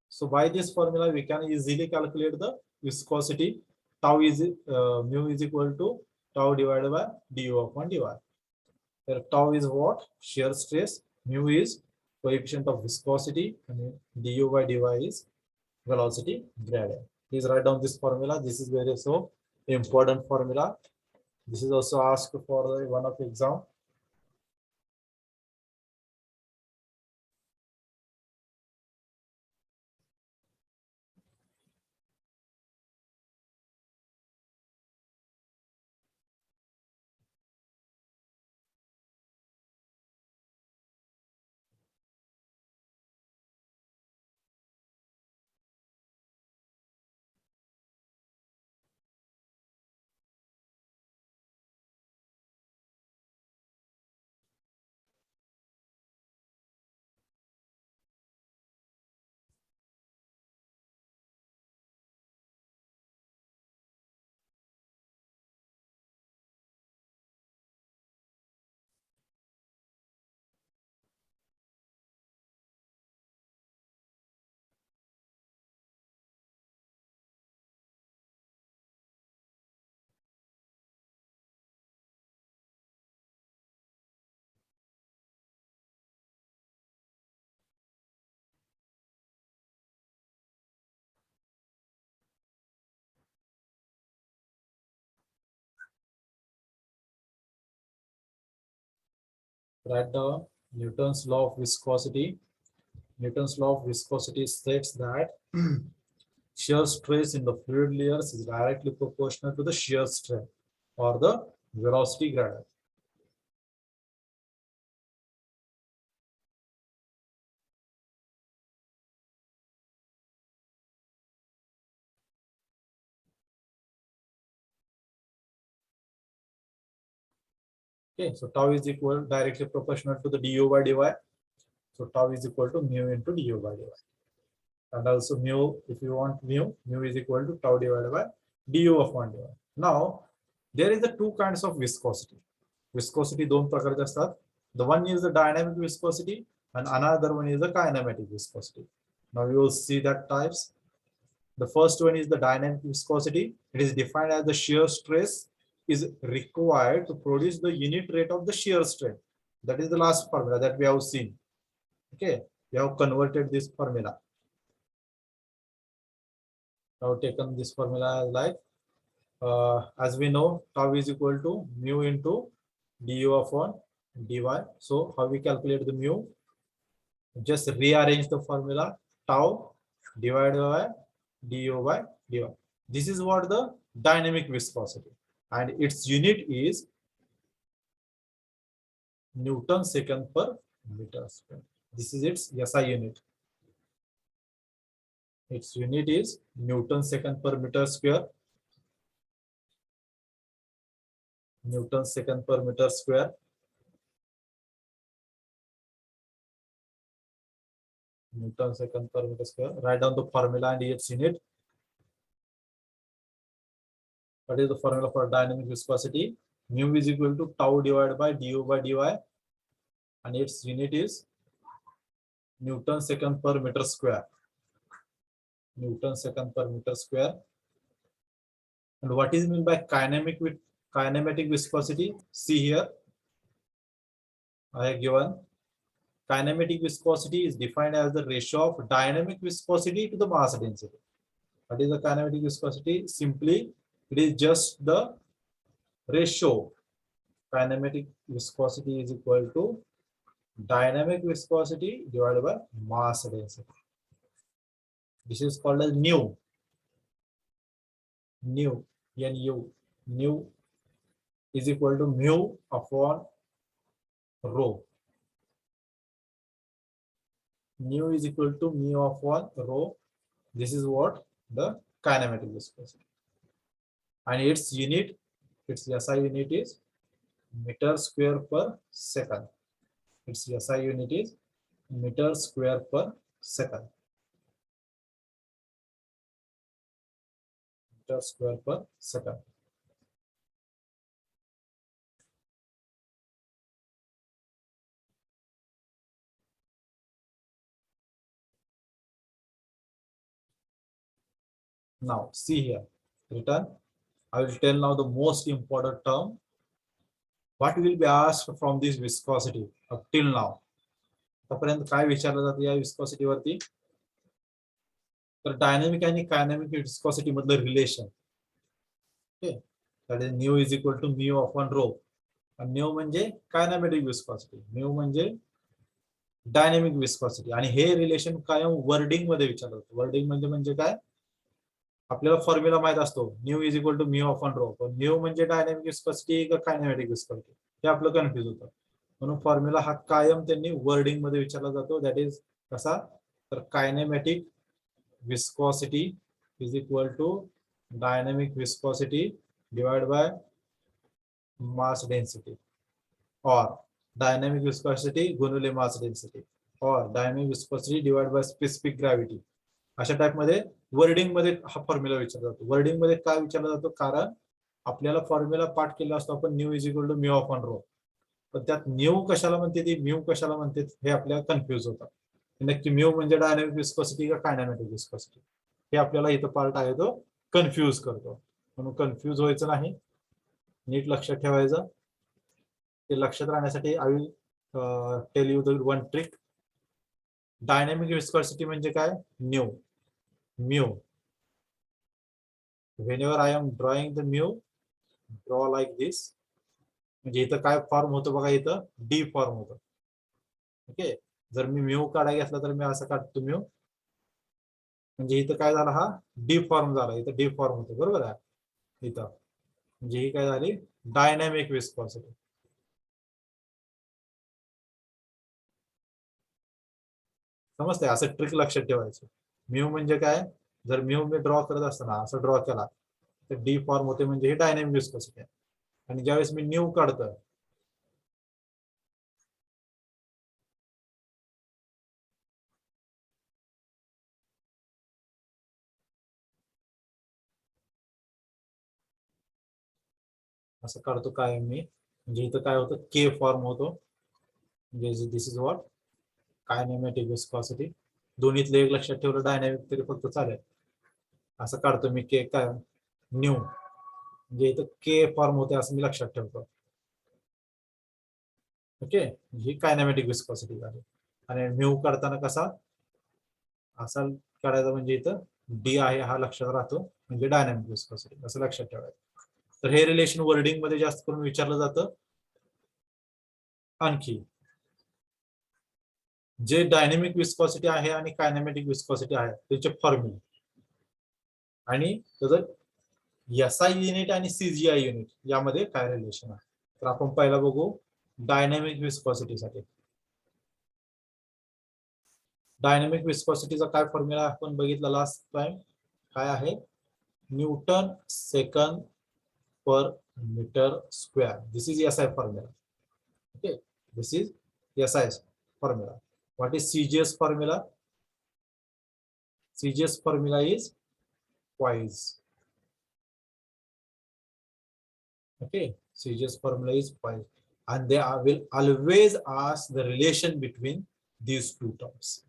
A: So by this formula we can easily calculate the viscosity. Tau is mu is equal to tau divided by du upon dy. Where tau is what? Shear stress. Mu is coefficient of viscosity, and du by dy is velocity gradient. Please write down this formula. This is very so important formula. This is also asked for one of exam. Write down Newton's law of viscosity. Newton's law of viscosity states that shear stress in the fluid layers is directly proportional to the shear strain or the velocity gradient. Okay, so tau is equal directly proportional to the du by dy. So tau is equal to mu into du by dy. And also mu, if you want mu is equal to tau divided by du upon dy. Now, there is the two kinds of viscosity. Viscosity दोन प्रकारचे असतात. The one is the dynamic viscosity and another one is the kinematic viscosity. Now you will see that types. The first one is the dynamic viscosity. It is defined as the shear stress is required to produce the unit rate of the shear strain. That is the last formula that we have seen. Okay, we have converted this formula. Now taken this formula as like, as we know, tau is equal to mu into du upon dy. So how we calculate the mu? Just rearrange the formula. Tau divided by du by dy. This is what the dynamic viscosity, and its unit is Newton second per meter square. This is its SI unit. its unit is Newton second per meter square. Newton second per meter square. Newton second per meter square. Write down the formula and its unit. What is the formula for dynamic viscosity? Mu is equal to tau divided by du by dy, and its unit is Newton second per meter square. Newton second per meter square. And what is meant by kinematic viscosity? See here, I have given kinematic viscosity is defined as the ratio of dynamic viscosity to the mass density. What is the kinematic viscosity? Simply, it is just the ratio. Kinematic viscosity is equal to dynamic viscosity divided by mass density. This is called as nu. Nu, Nu, nu is equal to mu upon rho. Nu is equal to mu upon rho. This is what the kinematic viscosity. And its unit, its SI unit is meter square per second. Its SI unit is meter square per second. Meter square per second. Now see here, written. I will tell now the most important term. What will be asked from this viscosity up till now? आतापर्यंत काय विचारलं जातं या viscosity वरती? तर dynamic आणि kinematic viscosity मधलं relation. Okay, that is nu is equal to mu upon rho. आणि न्यू म्हणजे कायनेमॅटिक विस्कॉसिटी, म्यू म्हणजे डायनामिक विस्कॉसिटी. आणि हे रिलेशन कायम वर्डिंग मध्ये विचारलं जातं. वर्डिंग म्हणजे काय? आपल्याला फॉर्म्युला माहित असतो, nu is equal to mu upon rho. पण न्यू म्हणजे डायनामिक विस्कॉसिटी का कायनेमॅटिक विस्कॉसिटी हे आपलं कन्फ्युज होतं. म्हणून फॉर्म्युला हा कायम त्यांनी वर्डिंग मध्ये विचारला जातो. दॅट इज कसा? तर kinematic viscosity is equal to dynamic viscosity divide by mass density, और डायनामिक विस्कॉसिटी गुणिले मास डेन्सिटी, और dynamic viscosity divide by specific gravity. अशा टाइप मध्ये वर्डिंग मध्ये हा फॉर्म्युला विचारला जातो. वर्डिंग मध्ये काय विचारला जातो? कारण आपल्याला फॉर्म्युला पाठ केला असतो आपण, nu is equal to mu upon rho. पण त्यात न्यू कशाला म्हणते ती, म्यू कशाला म्हणते हे आपल्याला कन्फ्युज होतं. नक्की म्यू म्हणजे डायनामिक विस्कॉसिटी का कायनेमॅटिक विस्कॉसिटी हे आपल्याला इथं पार्ट आहे तो कन्फ्युज करतो. म्हणून कन्फ्युज व्हायचं नाही, नीट लक्षात ठेवायचं. ते लक्षात राहण्यासाठी I will tell you the one trick. Dynamic viscosity म्हणजे काय? Nu, mu. whenever I am drawing the mu, draw like this. म्हणजे इथं काय फॉर्म होतो बघा, इथं डी फॉर्म होतो. ओके, जर मी म्यू काढायला घेतला तर मी असं काढतो म्यू, म्हणजे इथं काय झालं, हा डी फॉर्म झाला. इथं डी फॉर्म होतो, बरोबर आहे इथं. म्हणजे ही काय झाली? Dynamic viscosity. समजते? असं ट्रिक लक्षात ठेवायचं. म्यू म्हणजे काय? जर म्यू मी ड्रॉ करत असताना असं ड्रॉ केला तर डी फॉर्म होते, म्हणजे हे डायनामिक विस्कॉसिटी आहे. आणि ज्यावेळेस मी न्यू काढतो असं काढतो काय मी, म्हणजे इथं काय होतं? के फॉर्म होतो. म्हणजे this is what kinematic viscosity. दोन्हीतलं एक लक्षात ठेवलं, डायनामिक तरी फक्त चालेल. असं काढतो मी के काय न्यू, म्हणजे इथं के फॉर्म होते असं मी लक्षात ठेवतो. ओके, ही कायनेमॅटिक विस्कॉसिटी झाली. आणि म्यू काढताना कसा असा काढायचा, म्हणजे इथं डी आहे हा लक्षात राहतो, म्हणजे डायनामिक विस्कॉसिटी असं लक्षात ठेवायचं. तर हे रिलेशन वर्डिंग मध्ये जास्त करून विचारलं जातं. आणखी जे डायनेमिक विस्कॉसिटी आहे आणि कायनेमॅटिक विस्कॉसिटी आहे त्याचे फॉर्म्युले आणि त्याचं एसआय युनिट आणि सीजीआय युनिट यामध्ये काय रिलेशन आहे. तर आपण पहिला बघू डायनेमिक विस्कॉसिटी साठी. डायनॅमिक विस्कॉसिटीचा काय फॉर्म्युला आपण बघितला लास्ट टाइम, काय आहे, newton second per metre square. This is SI formula. Okay, this is SI formula. What is CGS formula? CGS formula is Poise. Okay, CGS formula is Poise, and they will always ask the relation between these two terms.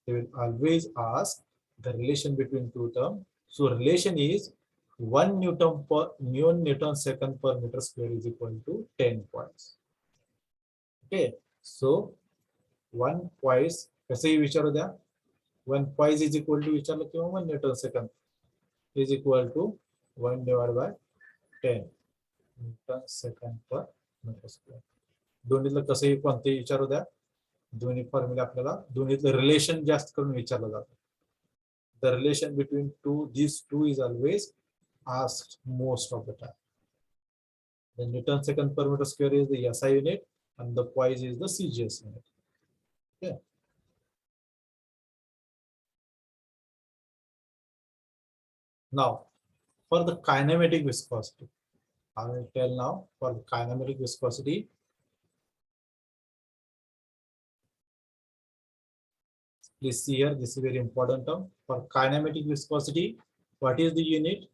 A: They will always ask the relation between two terms. So relation is 1 Newton second per meter square is equal to 10 poise. Okay, so 1 poise कसेही विचारू द्या, 1 poise is equal to विचारलं किंवा 1 Newton second is equal to 1 divided by 10 Newton second per meter square. दोन्हीतलं कसंही कोणतेही विचारू द्या, दोन्ही फॉर्म्युला आपल्याला दोन्हीतलं रिलेशन जास्त करून विचारलं जातं. The relation between these two is always asked most of the time. The Newton second per meter square is the SI unit and the poise is the CGS unit. Okay. Now, for the kinematic viscosity, I will tell now for the kinematic viscosity. Please see here, this is very important term. For kinematic viscosity, what is the unit?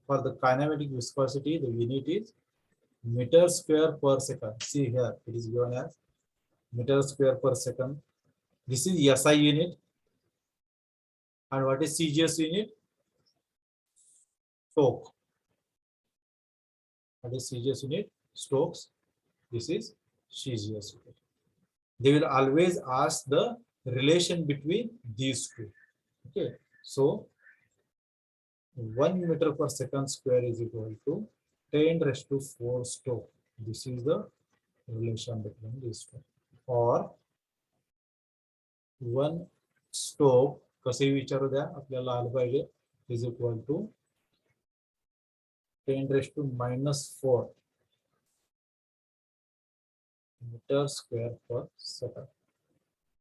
A: For the kinematic viscosity, the unit is meter square per second. See here, it is given as meter square per second. This is SI unit. And what is CGS unit? Stokes. What is CGS unit? Stokes. This is CGS unit. They will always ask the relation between these two. Okay, so 1 meter per second square is equal to 10 raised to 4 Stokes. This is the relation between these two. Or 1 Stokes कसे विचारू द्या आपल्याला आलं पाहिजे, is equal to 10 raised to -4 meter square per second.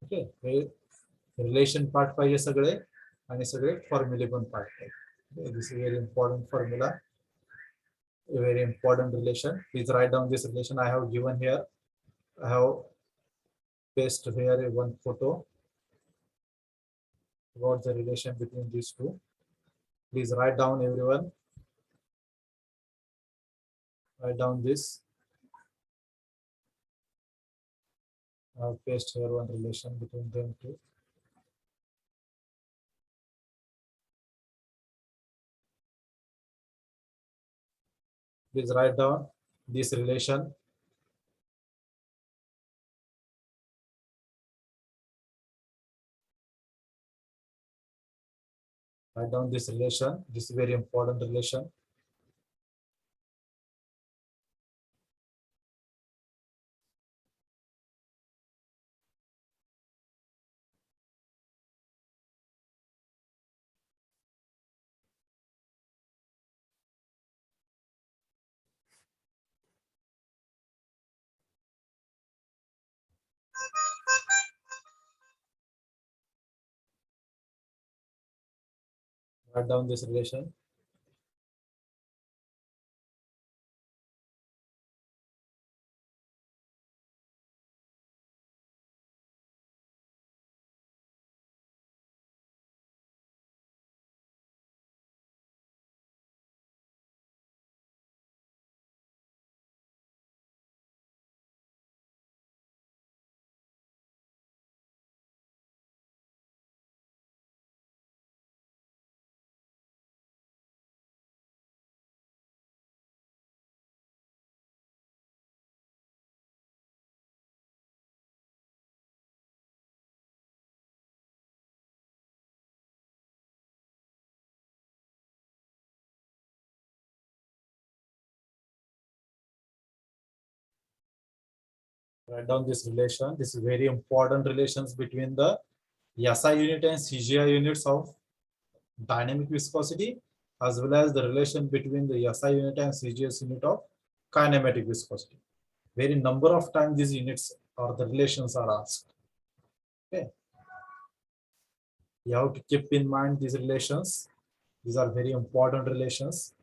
A: Okay, हे relation part पाहिजे सगळे आणि सगळे फॉर्म्युले पण पार्ट पाहिजे. This is very important formula, very important relation. Please write down this relation I have given here. I have pasted here one photo about the relation between these two. Please write down, everyone. Write down this. I have pasted here one relation between them two. Please write down this relation. Write down this relation. This is very important relation. Write down this relation. Write down this relation. This is very important relations between the SI unit and CGI units of dynamic viscosity, as well as the relation between the SI unit and CGS unit of kinematic viscosity. Very number of times these units or the relations are asked. Okay. You have to keep in mind these relations. These are very important relations.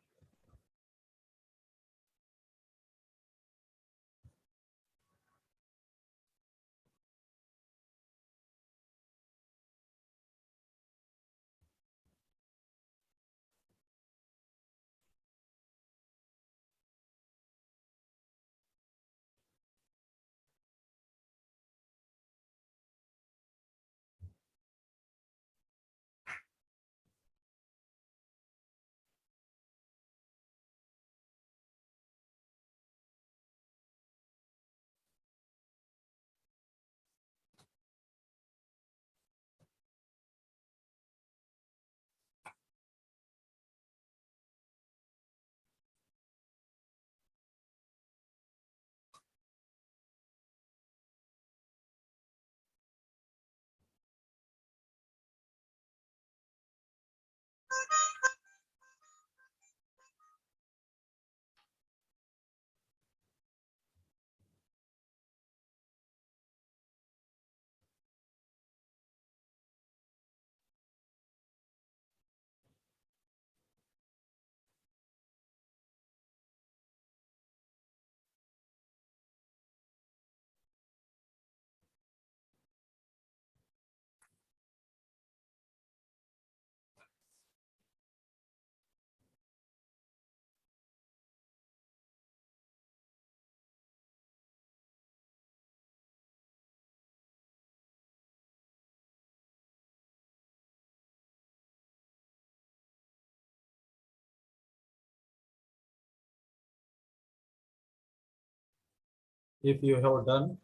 A: If you have done,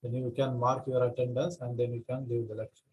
A: then you can mark your attendance and then you can leave the lecture.